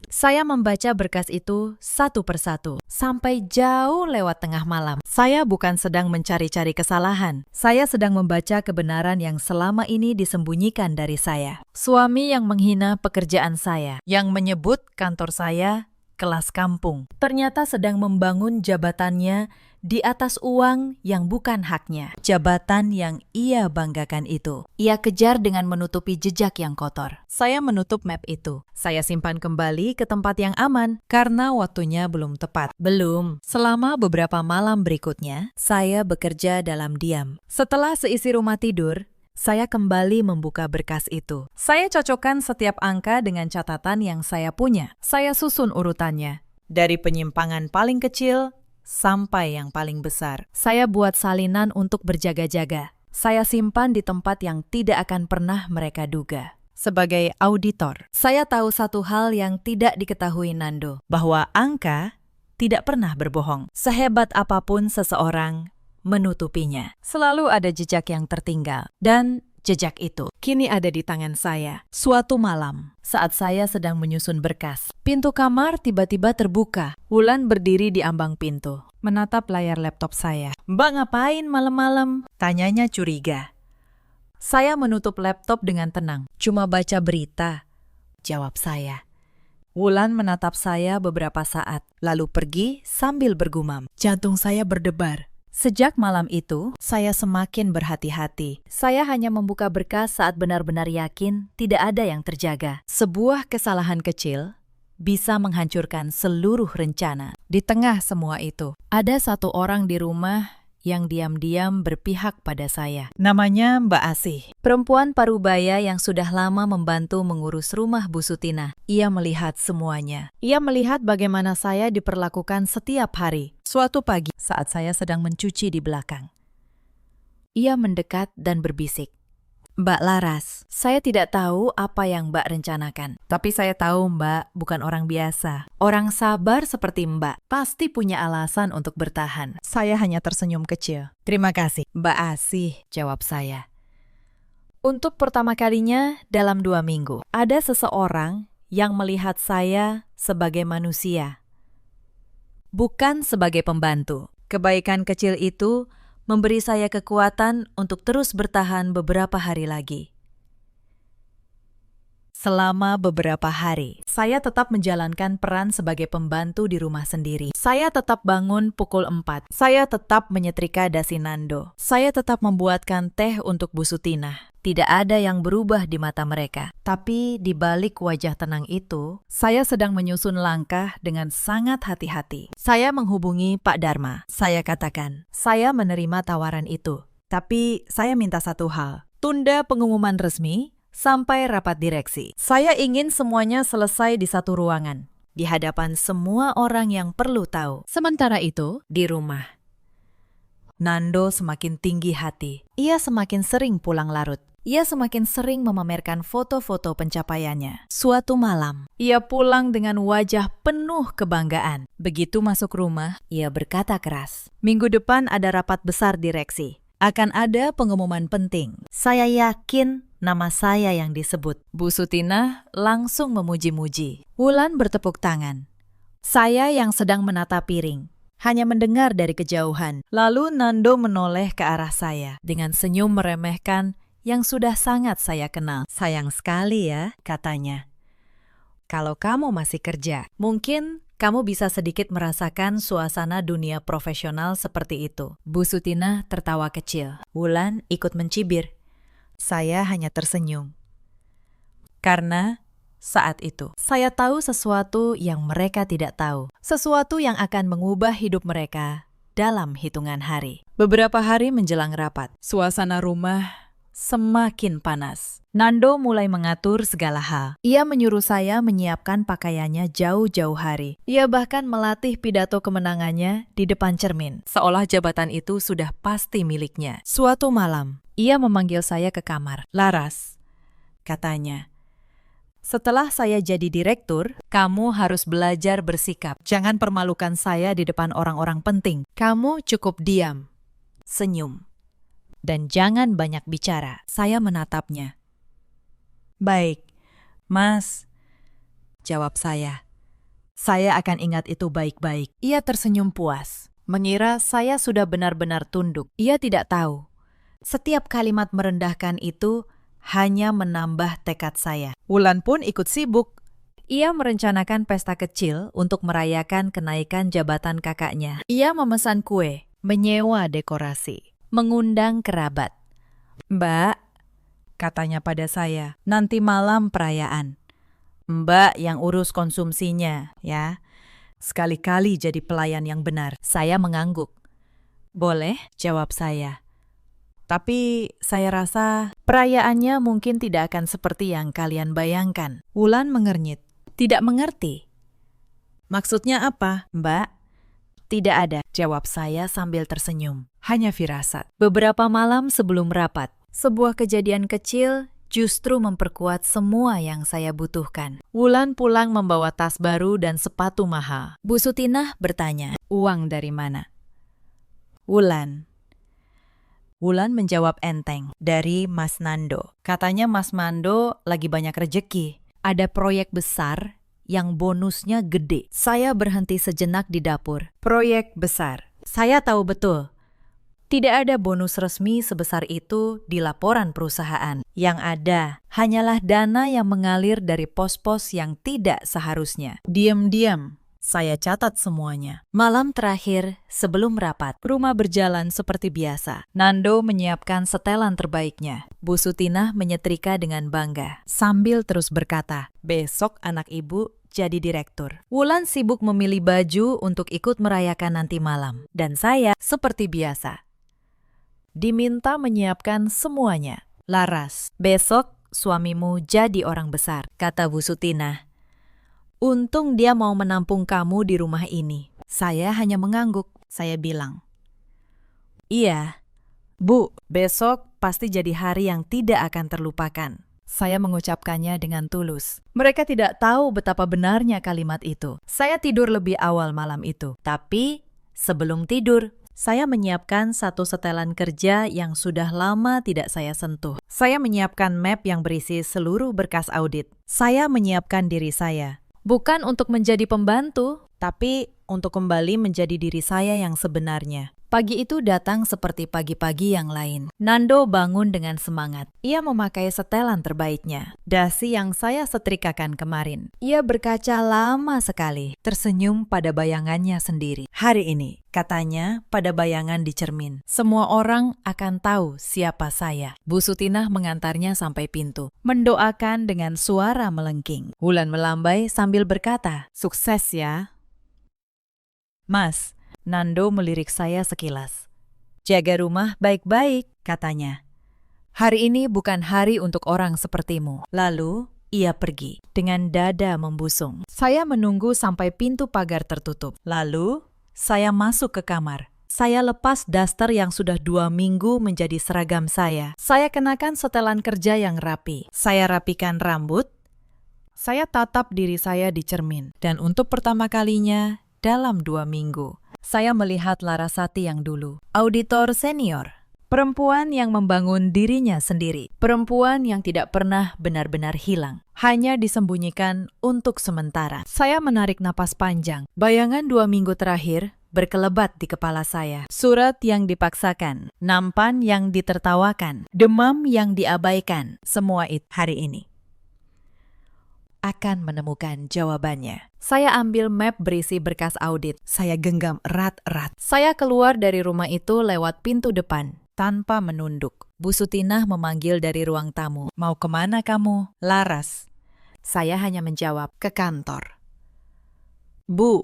Saya membaca berkas itu satu persatu, sampai jauh lewat tengah malam. Saya bukan sedang mencari-cari kesalahan. Saya sedang membaca kebenaran yang selama ini disembunyikan dari saya. Suami yang menghina pekerjaan saya, yang menyebut kantor saya kelas kampung, ternyata sedang membangun jabatannya di atas uang yang bukan haknya. Jabatan yang ia banggakan itu. Ia kejar dengan menutupi jejak yang kotor. Saya menutup map itu. Saya simpan kembali ke tempat yang aman karena waktunya belum tepat. Belum. Selama beberapa malam berikutnya, saya bekerja dalam diam. Setelah seisi rumah tidur, saya kembali membuka berkas itu. Saya cocokkan setiap angka dengan catatan yang saya punya. Saya susun urutannya. Dari penyimpangan paling kecil sampai yang paling besar. Saya buat salinan untuk berjaga-jaga. Saya simpan di tempat yang tidak akan pernah mereka duga. Sebagai auditor, saya tahu satu hal yang tidak diketahui Nando, bahwa angka tidak pernah berbohong. Sehebat apapun seseorang menutupinya, selalu ada jejak yang tertinggal. Dan jejak itu kini ada di tangan saya. Suatu malam, saat saya sedang menyusun berkas, pintu kamar tiba-tiba terbuka. Wulan berdiri di ambang pintu, menatap layar laptop saya. "Mbak ngapain malam-malam?" tanyanya curiga. Saya menutup laptop dengan tenang. "Cuma baca berita," jawab saya. Wulan menatap saya beberapa saat, lalu pergi sambil bergumam. Jantung saya berdebar. Sejak malam itu, saya semakin berhati-hati. Saya hanya membuka berkas saat benar-benar yakin tidak ada yang terjaga. Sebuah kesalahan kecil bisa menghancurkan seluruh rencana. Di tengah semua itu, ada satu orang di rumah yang diam-diam berpihak pada saya. Namanya Mbak Asih, perempuan parubaya yang sudah lama membantu mengurus rumah Bu Sutina. Ia melihat semuanya. Ia melihat bagaimana saya diperlakukan setiap hari. Suatu pagi, saat saya sedang mencuci di belakang, ia mendekat dan berbisik, "Mbak Laras, saya tidak tahu apa yang Mbak rencanakan. Tapi saya tahu Mbak bukan orang biasa. Orang sabar seperti Mbak pasti punya alasan untuk bertahan." Saya hanya tersenyum kecil. "Terima kasih, Mbak Asih," jawab saya. Untuk pertama kalinya dalam 2 minggu, ada seseorang yang melihat saya sebagai manusia, bukan sebagai pembantu. Kebaikan kecil itu memberi saya kekuatan untuk terus bertahan beberapa hari lagi. Selama beberapa hari, saya tetap menjalankan peran sebagai pembantu di rumah sendiri. Saya tetap bangun pukul 4. Saya tetap menyetrika dasi Nando. Saya tetap membuatkan teh untuk Bu Sutina. Tidak ada yang berubah di mata mereka. Tapi di balik wajah tenang itu, saya sedang menyusun langkah dengan sangat hati-hati. Saya menghubungi Pak Dharma. Saya katakan, saya menerima tawaran itu. Tapi saya minta satu hal. Tunda pengumuman resmi sampai rapat direksi. Saya ingin semuanya selesai di satu ruangan, di hadapan semua orang yang perlu tahu. Sementara itu, di rumah, Nando semakin tinggi hati. Ia semakin sering pulang larut. Ia semakin sering memamerkan foto-foto pencapaiannya. Suatu malam, ia pulang dengan wajah penuh kebanggaan. Begitu masuk rumah, ia berkata keras, "Minggu depan ada rapat besar direksi. Akan ada pengumuman penting. Saya yakin nama saya yang disebut." Bu Sutinah langsung memuji-muji. Wulan bertepuk tangan. Saya yang sedang menata piring hanya mendengar dari kejauhan. Lalu Nando menoleh ke arah saya dengan senyum meremehkan yang sudah sangat saya kenal. "Sayang sekali ya," katanya. "Kalau kamu masih kerja, mungkin kamu bisa sedikit merasakan suasana dunia profesional seperti itu." Bu Sutinah tertawa kecil. Wulan ikut mencibir. Saya hanya tersenyum. Karena saat itu, saya tahu sesuatu yang mereka tidak tahu. Sesuatu yang akan mengubah hidup mereka dalam hitungan hari. Beberapa hari menjelang rapat, suasana rumah semakin panas. Nando mulai mengatur segala hal. Ia menyuruh saya menyiapkan pakaiannya jauh-jauh hari. Ia bahkan melatih pidato kemenangannya di depan cermin, seolah jabatan itu sudah pasti miliknya. Suatu malam, ia memanggil saya ke kamar. "Laras," katanya, "setelah saya jadi direktur, kamu harus belajar bersikap. Jangan permalukan saya di depan orang-orang penting. Kamu cukup diam, senyum, dan jangan banyak bicara." Saya menatapnya. "Baik, Mas," jawab saya. "Saya akan ingat itu baik-baik." Ia tersenyum puas, mengira saya sudah benar-benar tunduk. Ia tidak tahu, setiap kalimat merendahkan itu hanya menambah tekad saya. Wulan pun ikut sibuk. Ia merencanakan pesta kecil untuk merayakan kenaikan jabatan kakaknya. Ia memesan kue, menyewa dekorasi, mengundang kerabat. "Mbak," katanya pada saya, "nanti malam perayaan. Mbak yang urus konsumsinya, ya. Sekali-kali jadi pelayan yang benar." Saya mengangguk. "Boleh," jawab saya. "Tapi saya rasa perayaannya mungkin tidak akan seperti yang kalian bayangkan." Wulan mengernyit. "Tidak mengerti." "Maksudnya apa, Mbak?" "Tidak ada," jawab saya sambil tersenyum. "Hanya firasat." Beberapa malam sebelum rapat, sebuah kejadian kecil justru memperkuat semua yang saya butuhkan. Wulan pulang membawa tas baru dan sepatu mahal. Bu Sutinah bertanya, "Uang dari mana?" Wulan menjawab enteng, "Dari Mas Nando. Katanya Mas Nando lagi banyak rejeki. Ada proyek besar yang bonusnya gede." Saya berhenti sejenak di dapur. Proyek besar. Saya tahu betul. Tidak ada bonus resmi sebesar itu di laporan perusahaan. Yang ada hanyalah dana yang mengalir dari pos-pos yang tidak seharusnya. Diam-diam saya catat semuanya. Malam terakhir sebelum rapat, rumah berjalan seperti biasa. Nando menyiapkan setelan terbaiknya. Bu Sutinah menyetrika dengan bangga, sambil terus berkata, "Besok anak ibu jadi direktur." Wulan sibuk memilih baju untuk ikut merayakan nanti malam. Dan saya, seperti biasa, diminta menyiapkan semuanya. "Laras, besok suamimu jadi orang besar," kata Bu Sutinah. "Untung dia mau menampung kamu di rumah ini." Saya hanya mengangguk. Saya bilang, "Iya, Bu, besok pasti jadi hari yang tidak akan terlupakan." Saya mengucapkannya dengan tulus. Mereka tidak tahu betapa benarnya kalimat itu. Saya tidur lebih awal malam itu. Tapi sebelum tidur, saya menyiapkan satu setelan kerja yang sudah lama tidak saya sentuh. Saya menyiapkan map yang berisi seluruh berkas audit. Saya menyiapkan diri saya. Bukan untuk menjadi pembantu, tapi untuk kembali menjadi diri saya yang sebenarnya. Pagi itu datang seperti pagi-pagi yang lain. Nando bangun dengan semangat. Ia memakai setelan terbaiknya, dasi yang saya setrikakan kemarin. Ia berkaca lama sekali, tersenyum pada bayangannya sendiri. "Hari ini," katanya pada bayangan di cermin, "semua orang akan tahu siapa saya." Bu Sutinah mengantarnya sampai pintu, mendoakan dengan suara melengking. Wulan melambai sambil berkata, "Sukses ya, Mas." Nando melirik saya sekilas. "Jaga rumah baik-baik," katanya. "Hari ini bukan hari untuk orang sepertimu." Lalu ia pergi dengan dada membusung. Saya menunggu sampai pintu pagar tertutup. Lalu saya masuk ke kamar. Saya lepas daster yang sudah 2 minggu menjadi seragam saya. Saya kenakan setelan kerja yang rapi. Saya rapikan rambut. Saya tatap diri saya di cermin. Dan untuk pertama kalinya dalam 2 minggu, saya melihat Larasati yang dulu. Auditor senior. Perempuan yang membangun dirinya sendiri. Perempuan yang tidak pernah benar-benar hilang. Hanya disembunyikan untuk sementara. Saya menarik napas panjang. Bayangan 2 minggu terakhir berkelebat di kepala saya. Surat yang dipaksakan. Nampan yang ditertawakan. Demam yang diabaikan. Semua itu hari ini akan menemukan jawabannya. Saya ambil map berisi berkas audit. Saya genggam erat-erat. Saya keluar dari rumah itu lewat pintu depan. Tanpa menunduk, Bu Sutinah memanggil dari ruang tamu. Mau kemana kamu? Laras. Saya hanya menjawab, ke kantor. Bu.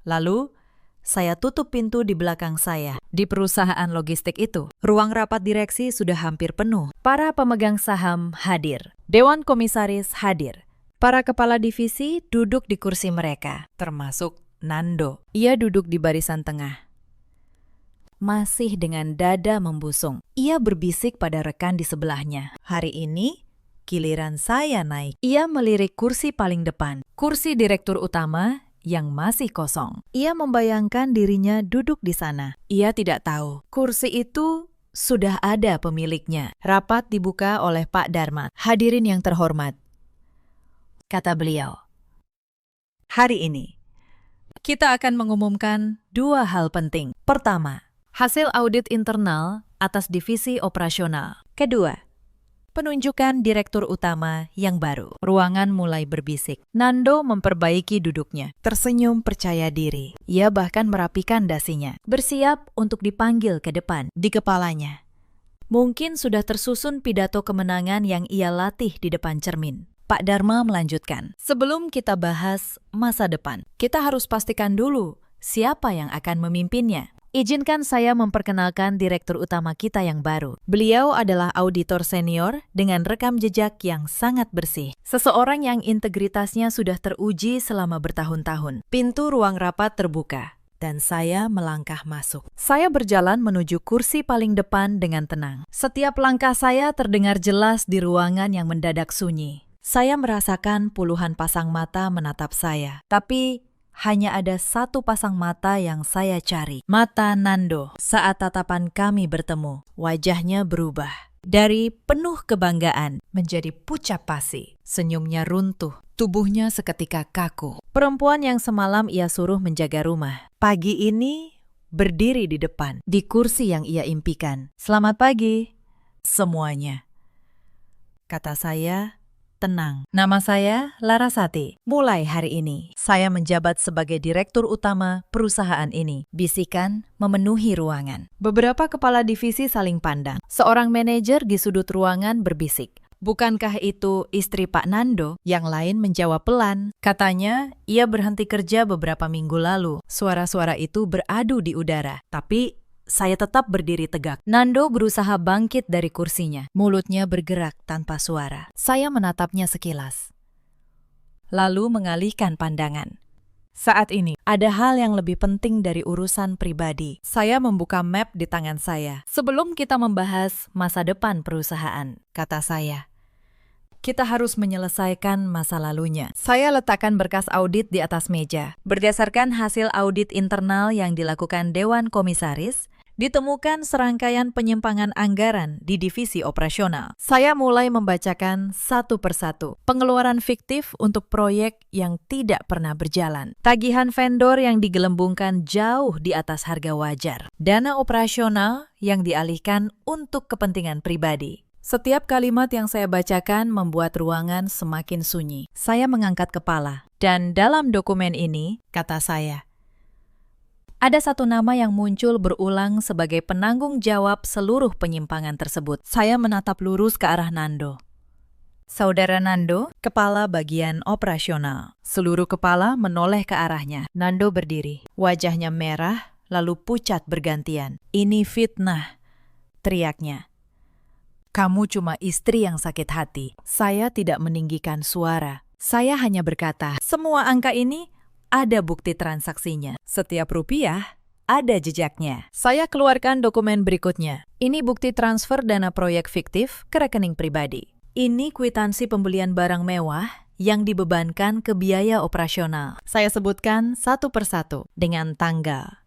Lalu, saya tutup pintu di belakang saya. Di perusahaan logistik itu, ruang rapat direksi sudah hampir penuh. Para pemegang saham hadir. Dewan komisaris hadir. Para kepala divisi duduk di kursi mereka, termasuk Nando. Ia duduk di barisan tengah. Masih dengan dada membusung, ia berbisik pada rekan di sebelahnya. Hari ini, giliran saya naik. Ia melirik kursi paling depan, kursi direktur utama yang masih kosong. Ia membayangkan dirinya duduk di sana. Ia tidak tahu, kursi itu sudah ada pemiliknya. Rapat dibuka oleh Pak Darmat. Hadirin yang terhormat, kata beliau. Hari ini, kita akan mengumumkan 2 hal penting. Pertama, hasil audit internal atas divisi operasional. Kedua, penunjukan direktur utama yang baru. Ruangan mulai berbisik. Nando memperbaiki duduknya. Tersenyum percaya diri. Ia bahkan merapikan dasinya. Bersiap untuk dipanggil ke depan. Di kepalanya, mungkin sudah tersusun pidato kemenangan yang ia latih di depan cermin. Pak Dharma melanjutkan, sebelum kita bahas masa depan, kita harus pastikan dulu siapa yang akan memimpinnya. Izinkan saya memperkenalkan direktur utama kita yang baru. Beliau adalah auditor senior dengan rekam jejak yang sangat bersih. Seseorang yang integritasnya sudah teruji selama bertahun-tahun. Pintu ruang rapat terbuka, dan saya melangkah masuk. Saya berjalan menuju kursi paling depan dengan tenang. Setiap langkah saya terdengar jelas di ruangan yang mendadak sunyi. Saya merasakan puluhan pasang mata menatap saya, tapi hanya ada satu pasang mata yang saya cari. Mata Nando. Saat tatapan kami bertemu, wajahnya berubah. Dari penuh kebanggaan menjadi pucat pasi. Senyumnya runtuh, tubuhnya seketika kaku. Perempuan yang semalam ia suruh menjaga rumah, pagi ini berdiri di depan, di kursi yang ia impikan. Selamat pagi, semuanya, kata saya. Tenang, nama saya Larasati. Mulai hari ini, saya menjabat sebagai direktur utama perusahaan ini. Bisikan memenuhi ruangan. Beberapa kepala divisi saling pandang. Seorang manajer di sudut ruangan berbisik, bukankah itu istri Pak Nando? Yang lain menjawab pelan. Katanya, ia berhenti kerja beberapa minggu lalu. Suara-suara itu beradu di udara, tapi saya tetap berdiri tegak. Nando berusaha bangkit dari kursinya. Mulutnya bergerak tanpa suara. Saya menatapnya sekilas, lalu mengalihkan pandangan. Saat ini, ada hal yang lebih penting dari urusan pribadi. Saya membuka map di tangan saya. Sebelum kita membahas masa depan perusahaan, kata saya, kita harus menyelesaikan masa lalunya. Saya letakkan berkas audit di atas meja. Berdasarkan hasil audit internal yang dilakukan Dewan Komisaris, ditemukan serangkaian penyimpangan anggaran di divisi operasional. Saya mulai membacakan satu persatu. Pengeluaran fiktif untuk proyek yang tidak pernah berjalan. Tagihan vendor yang digelembungkan jauh di atas harga wajar. Dana operasional yang dialihkan untuk kepentingan pribadi. Setiap kalimat yang saya bacakan membuat ruangan semakin sunyi. Saya mengangkat kepala. Dan dalam dokumen ini, kata saya, ada satu nama yang muncul berulang sebagai penanggung jawab seluruh penyimpangan tersebut. Saya menatap lurus ke arah Nando. Saudara Nando, kepala bagian operasional. Seluruh kepala menoleh ke arahnya. Nando berdiri. Wajahnya merah, lalu pucat bergantian. Ini fitnah, teriaknya. Kamu cuma istri yang sakit hati. Saya tidak meninggikan suara. Saya hanya berkata, semua angka ini ada bukti transaksinya. Setiap rupiah ada jejaknya. Saya keluarkan dokumen berikutnya. Ini bukti transfer dana proyek fiktif ke rekening pribadi. Ini kwitansi pembelian barang mewah yang dibebankan ke biaya operasional. Saya sebutkan satu persatu dengan tanggal,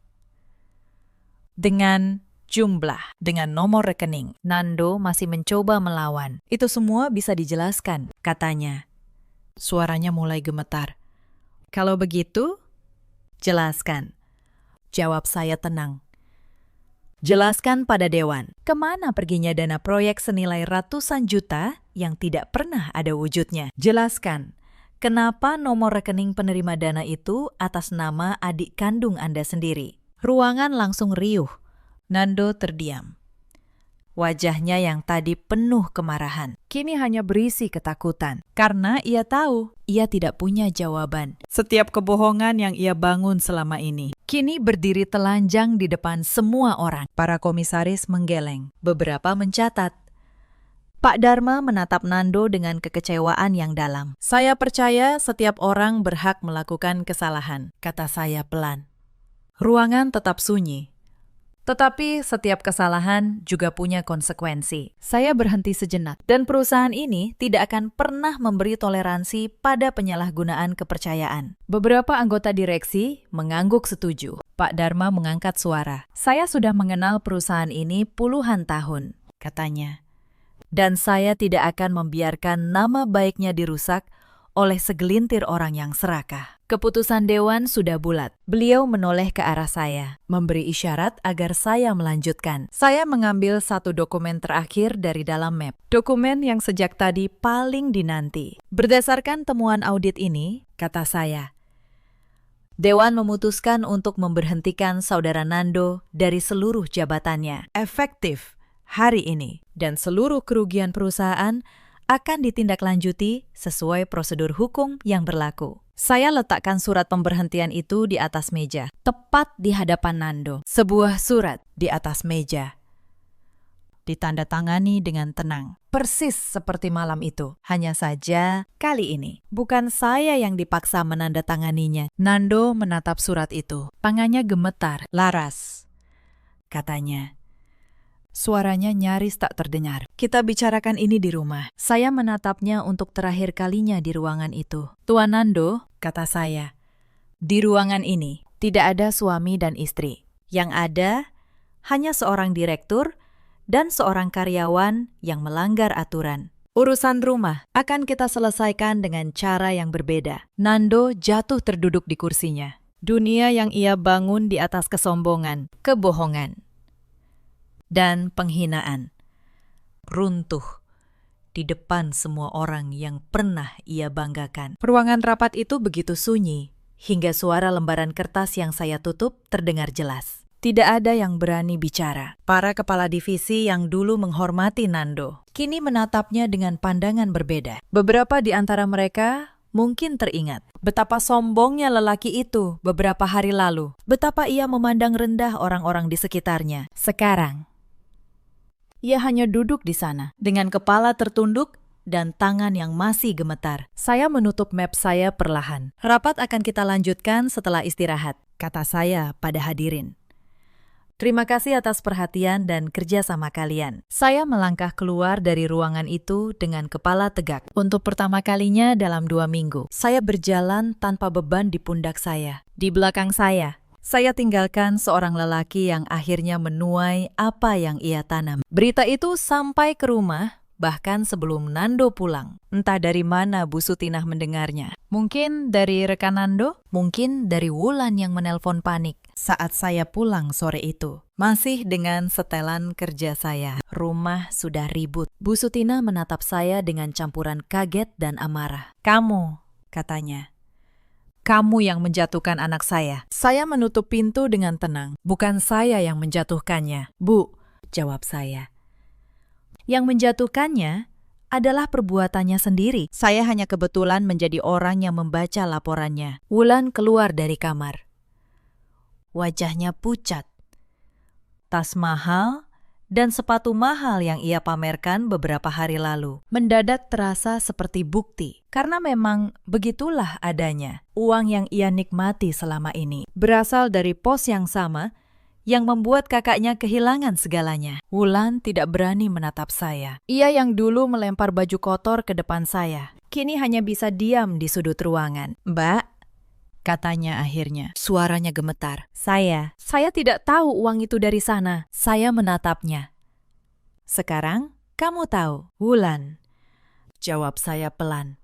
dengan jumlah, dengan nomor rekening. Nando masih mencoba melawan. Itu semua bisa dijelaskan, katanya. Suaranya mulai gemetar. Kalau begitu, jelaskan. Jawab saya tenang. Jelaskan pada Dewan, kemana perginya dana proyek senilai ratusan juta yang tidak pernah ada wujudnya. Jelaskan, kenapa nomor rekening penerima dana itu atas nama adik kandung Anda sendiri. Ruangan langsung riuh. Nando terdiam. Wajahnya yang tadi penuh kemarahan, kini hanya berisi ketakutan. Karena ia tahu, ia tidak punya jawaban. Setiap kebohongan yang ia bangun selama ini, kini berdiri telanjang di depan semua orang. Para komisaris menggeleng. Beberapa mencatat. Pak Dharma menatap Nando dengan kekecewaan yang dalam. Saya percaya setiap orang berhak melakukan kesalahan, kata saya pelan. Ruangan tetap sunyi. Tetapi setiap kesalahan juga punya konsekuensi. Saya berhenti sejenak, dan perusahaan ini tidak akan pernah memberi toleransi pada penyalahgunaan kepercayaan. Beberapa anggota direksi mengangguk setuju. Pak Dharma mengangkat suara. Saya sudah mengenal perusahaan ini puluhan tahun, katanya. Dan saya tidak akan membiarkan nama baiknya dirusak oleh segelintir orang yang serakah. Keputusan Dewan sudah bulat. Beliau menoleh ke arah saya, memberi isyarat agar saya melanjutkan. Saya mengambil satu dokumen terakhir dari dalam map. Dokumen yang sejak tadi paling dinanti. Berdasarkan temuan audit ini, kata saya, Dewan memutuskan untuk memberhentikan saudara Nando dari seluruh jabatannya. Efektif hari ini. Dan seluruh kerugian perusahaan akan ditindaklanjuti sesuai prosedur hukum yang berlaku. Saya letakkan surat pemberhentian itu di atas meja, tepat di hadapan Nando. Sebuah surat di atas meja. Ditandatangani dengan tenang. Persis seperti malam itu. Hanya saja, kali ini, bukan saya yang dipaksa menandatanganinya. Nando menatap surat itu. Tangannya gemetar. Laras, katanya. Suaranya nyaris tak terdengar. Kita bicarakan ini di rumah. Saya menatapnya untuk terakhir kalinya di ruangan itu. Tuan Nando, kata saya, di ruangan ini tidak ada suami dan istri. Yang ada hanya seorang direktur dan seorang karyawan yang melanggar aturan. Urusan rumah akan kita selesaikan dengan cara yang berbeda. Nando jatuh terduduk di kursinya. Dunia yang ia bangun di atas kesombongan, kebohongan, dan penghinaan runtuh di depan semua orang yang pernah ia banggakan. Ruangan rapat itu begitu sunyi, hingga suara lembaran kertas yang saya tutup terdengar jelas. Tidak ada yang berani bicara. Para kepala divisi yang dulu menghormati Nando, kini menatapnya dengan pandangan berbeda. Beberapa di antara mereka mungkin teringat betapa sombongnya lelaki itu beberapa hari lalu. Betapa ia memandang rendah orang-orang di sekitarnya. Sekarang, ia hanya duduk di sana, dengan kepala tertunduk dan tangan yang masih gemetar. Saya menutup map saya perlahan. Rapat akan kita lanjutkan setelah istirahat, kata saya pada hadirin. Terima kasih atas perhatian dan kerjasama kalian. Saya melangkah keluar dari ruangan itu dengan kepala tegak. Untuk pertama kalinya dalam 2 minggu, saya berjalan tanpa beban di pundak saya. Di belakang saya tinggalkan seorang lelaki yang akhirnya menuai apa yang ia tanam. Berita itu sampai ke rumah, bahkan sebelum Nando pulang. Entah dari mana Bu Sutinah mendengarnya. Mungkin dari rekan Nando, mungkin dari Wulan yang menelpon panik saat saya pulang sore itu. Masih dengan setelan kerja saya. Rumah sudah ribut. Bu Sutinah menatap saya dengan campuran kaget dan amarah. Kamu, katanya. Kamu yang menjatuhkan anak saya. Saya menutup pintu dengan tenang. Bukan saya yang menjatuhkannya. Bu, jawab saya. Yang menjatuhkannya adalah perbuatannya sendiri. Saya hanya kebetulan menjadi orang yang membaca laporannya. Wulan keluar dari kamar. Wajahnya pucat. Tas mahal dan sepatu mahal yang ia pamerkan beberapa hari lalu mendadak terasa seperti bukti. Karena memang begitulah adanya. Uang yang ia nikmati selama ini berasal dari pos yang sama yang membuat kakaknya kehilangan segalanya. Wulan tidak berani menatap saya. Ia yang dulu melempar baju kotor ke depan saya, kini hanya bisa diam di sudut ruangan. "Mbak," katanya akhirnya. Suaranya gemetar. Saya tidak tahu uang itu dari sana." Saya menatapnya. "Sekarang kamu tahu, Wulan," jawab saya pelan.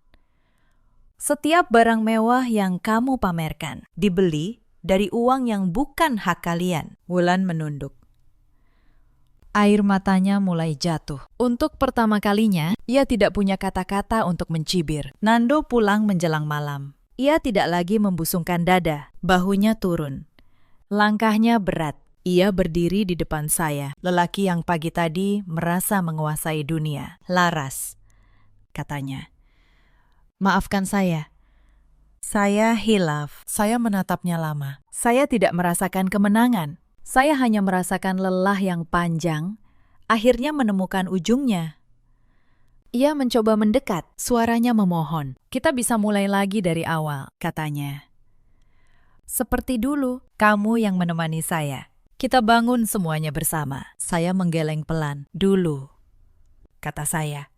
"Setiap barang mewah yang kamu pamerkan dibeli dari uang yang bukan hak kalian." Wulan menunduk. Air matanya mulai jatuh. Untuk pertama kalinya, ia tidak punya kata-kata untuk mencibir. Nando pulang menjelang malam. Ia tidak lagi membusungkan dada, bahunya turun. Langkahnya berat. Ia berdiri di depan saya, lelaki yang pagi tadi merasa menguasai dunia. "Laras," katanya. "Maafkan saya. Saya hilaf." Saya menatapnya lama. Saya tidak merasakan kemenangan. Saya hanya merasakan lelah yang panjang, akhirnya menemukan ujungnya. Ia mencoba mendekat, suaranya memohon. "Kita bisa mulai lagi dari awal," katanya. "Seperti dulu, kamu yang menemani saya. Kita bangun semuanya bersama." Saya menggeleng pelan. "Dulu," kata saya.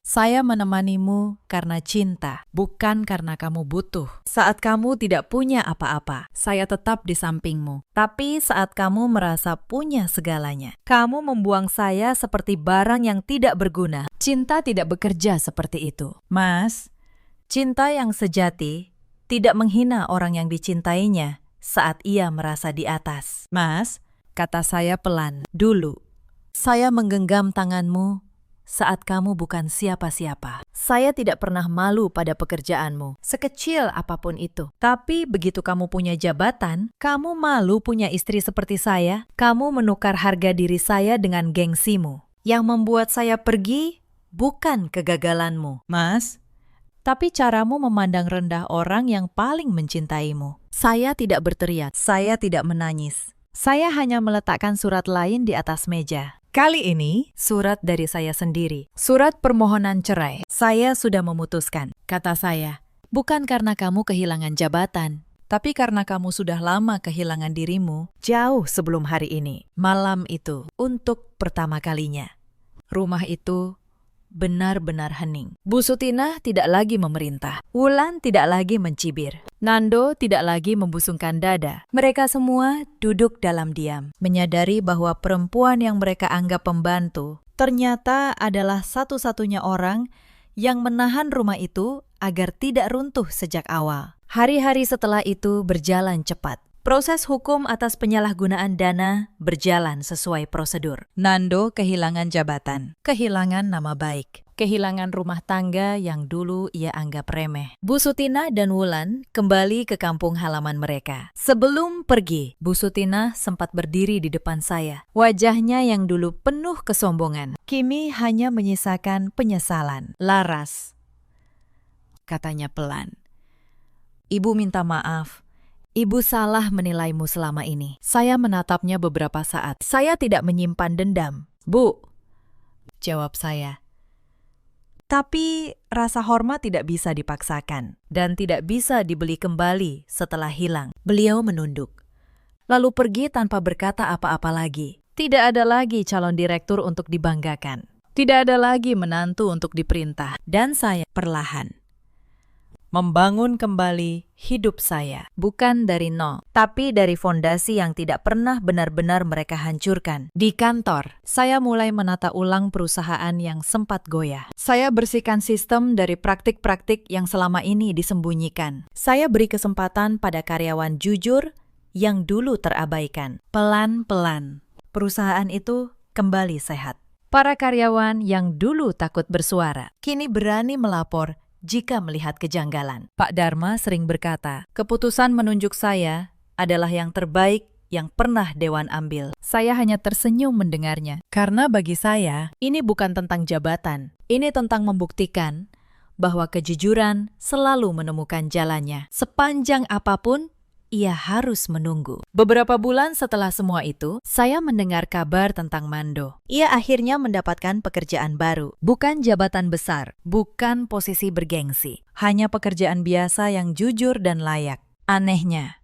"Saya menemanimu karena cinta, bukan karena kamu butuh. Saat kamu tidak punya apa-apa, saya tetap di sampingmu. Tapi saat kamu merasa punya segalanya, kamu membuang saya seperti barang yang tidak berguna. Cinta tidak bekerja seperti itu. Mas, cinta yang sejati tidak menghina orang yang dicintainya saat ia merasa di atas." "Mas," kata saya pelan, "dulu saya menggenggam tanganmu saat kamu bukan siapa-siapa. Saya tidak pernah malu pada pekerjaanmu, sekecil apapun itu. Tapi begitu kamu punya jabatan, kamu malu punya istri seperti saya. Kamu menukar harga diri saya dengan gengsimu. Yang membuat saya pergi bukan kegagalanmu, Mas, tapi caramu memandang rendah orang yang paling mencintaimu." Saya tidak berteriak, saya tidak menangis. Saya hanya meletakkan surat lain di atas meja. Kali ini, surat dari saya sendiri. Surat permohonan cerai. "Saya sudah memutuskan," kata saya. "Bukan karena kamu kehilangan jabatan, tapi karena kamu sudah lama kehilangan dirimu jauh sebelum hari ini." Malam itu, untuk pertama kalinya, rumah itu benar-benar hening. Bu Sutina tidak lagi memerintah. Wulan tidak lagi mencibir. Nando tidak lagi membusungkan dada. Mereka semua duduk dalam diam, menyadari bahwa perempuan yang mereka anggap pembantu ternyata adalah satu-satunya orang yang menahan rumah itu agar tidak runtuh sejak awal. Hari-hari setelah itu berjalan cepat. Proses hukum atas penyalahgunaan dana berjalan sesuai prosedur. Nando kehilangan jabatan, kehilangan nama baik, kehilangan rumah tangga yang dulu ia anggap remeh. Bu Sutina dan Wulan kembali ke kampung halaman mereka. Sebelum pergi, Bu Sutina sempat berdiri di depan saya. Wajahnya yang dulu penuh kesombongan, kini hanya menyisakan penyesalan. "Laras," katanya pelan. "Ibu minta maaf. Ibu salah menilaimu selama ini." Saya menatapnya beberapa saat. "Saya tidak menyimpan dendam, Bu," jawab saya. "Tapi rasa hormat tidak bisa dipaksakan dan tidak bisa dibeli kembali setelah hilang." Beliau menunduk, lalu pergi tanpa berkata apa-apa lagi. Tidak ada lagi calon direktur untuk dibanggakan. Tidak ada lagi menantu untuk diperintah. Dan saya perlahan membangun kembali hidup saya. Bukan dari nol, tapi dari fondasi yang tidak pernah benar-benar mereka hancurkan. Di kantor, saya mulai menata ulang perusahaan yang sempat goyah. Saya bersihkan sistem dari praktik-praktik yang selama ini disembunyikan. Saya beri kesempatan pada karyawan jujur yang dulu terabaikan. Pelan-pelan, perusahaan itu kembali sehat. Para karyawan yang dulu takut bersuara, kini berani melapor jika melihat kejanggalan. Pak Dharma sering berkata, keputusan menunjuk saya adalah yang terbaik yang pernah Dewan ambil. Saya hanya tersenyum mendengarnya. Karena bagi saya, ini bukan tentang jabatan. Ini tentang membuktikan bahwa kejujuran selalu menemukan jalannya. Sepanjang apapun, ia harus menunggu. Beberapa bulan setelah semua itu, saya mendengar kabar tentang Mando. Ia akhirnya mendapatkan pekerjaan baru. Bukan jabatan besar, bukan posisi bergengsi. Hanya pekerjaan biasa yang jujur dan layak. Anehnya,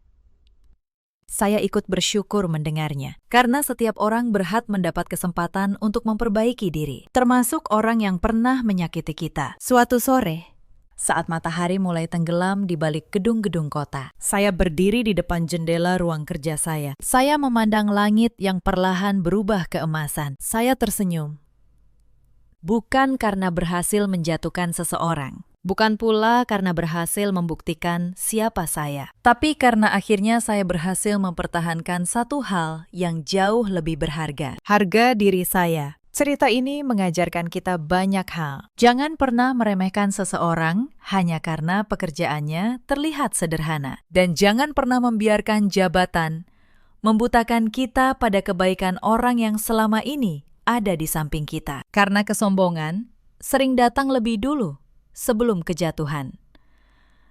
Saya ikut bersyukur mendengarnya. Karena setiap orang berhak mendapat kesempatan untuk memperbaiki diri, termasuk orang yang pernah menyakiti kita. Suatu sore, saat matahari mulai tenggelam di balik gedung-gedung kota, saya berdiri di depan jendela ruang kerja saya. Saya memandang langit yang perlahan berubah keemasan. Saya tersenyum. Bukan karena berhasil menjatuhkan seseorang, bukan pula karena berhasil membuktikan siapa saya, tapi karena akhirnya saya berhasil mempertahankan satu hal yang jauh lebih berharga, harga diri saya. Cerita ini mengajarkan kita banyak hal. Jangan pernah meremehkan seseorang hanya karena pekerjaannya terlihat sederhana. Dan jangan pernah membiarkan jabatan membutakan kita pada kebaikan orang yang selama ini ada di samping kita. Karena kesombongan sering datang lebih dulu sebelum kejatuhan.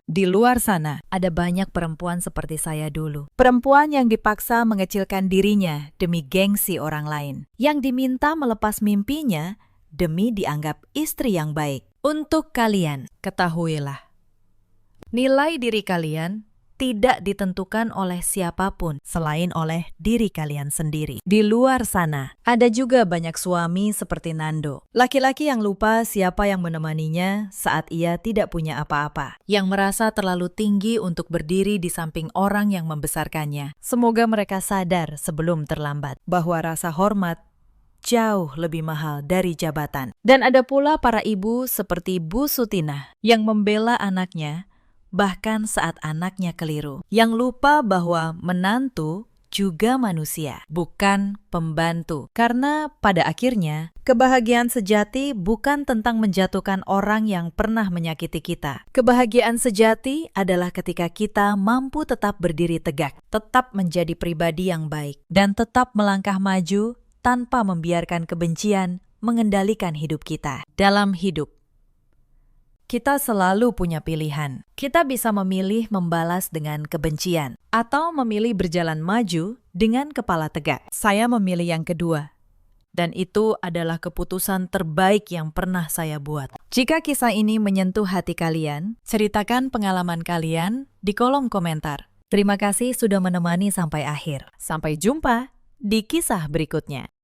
Di luar sana, ada banyak perempuan seperti saya dulu. Perempuan yang dipaksa mengecilkan dirinya demi gengsi orang lain. Yang diminta melepas mimpinya demi dianggap istri yang baik. Untuk kalian, ketahuilah, nilai diri kalian tidak ditentukan oleh siapapun selain oleh diri kalian sendiri. Di luar sana, ada juga banyak suami seperti Nando. Laki-laki yang lupa siapa yang menemaninya saat ia tidak punya apa-apa. Yang merasa terlalu tinggi untuk berdiri di samping orang yang membesarkannya. Semoga mereka sadar sebelum terlambat bahwa rasa hormat jauh lebih mahal dari jabatan. Dan ada pula para ibu seperti Bu Sutina yang membela anaknya bahkan saat anaknya keliru, yang lupa bahwa menantu juga manusia, bukan pembantu. Karena pada akhirnya, kebahagiaan sejati bukan tentang menjatuhkan orang yang pernah menyakiti kita. Kebahagiaan sejati adalah ketika kita mampu tetap berdiri tegak, tetap menjadi pribadi yang baik, dan tetap melangkah maju tanpa membiarkan kebencian mengendalikan hidup kita. Dalam hidup, kita selalu punya pilihan. Kita bisa memilih membalas dengan kebencian atau memilih berjalan maju dengan kepala tegak. Saya memilih yang kedua. Dan itu adalah keputusan terbaik yang pernah saya buat. Jika kisah ini menyentuh hati kalian, ceritakan pengalaman kalian di kolom komentar. Terima kasih sudah menemani sampai akhir. Sampai jumpa di kisah berikutnya.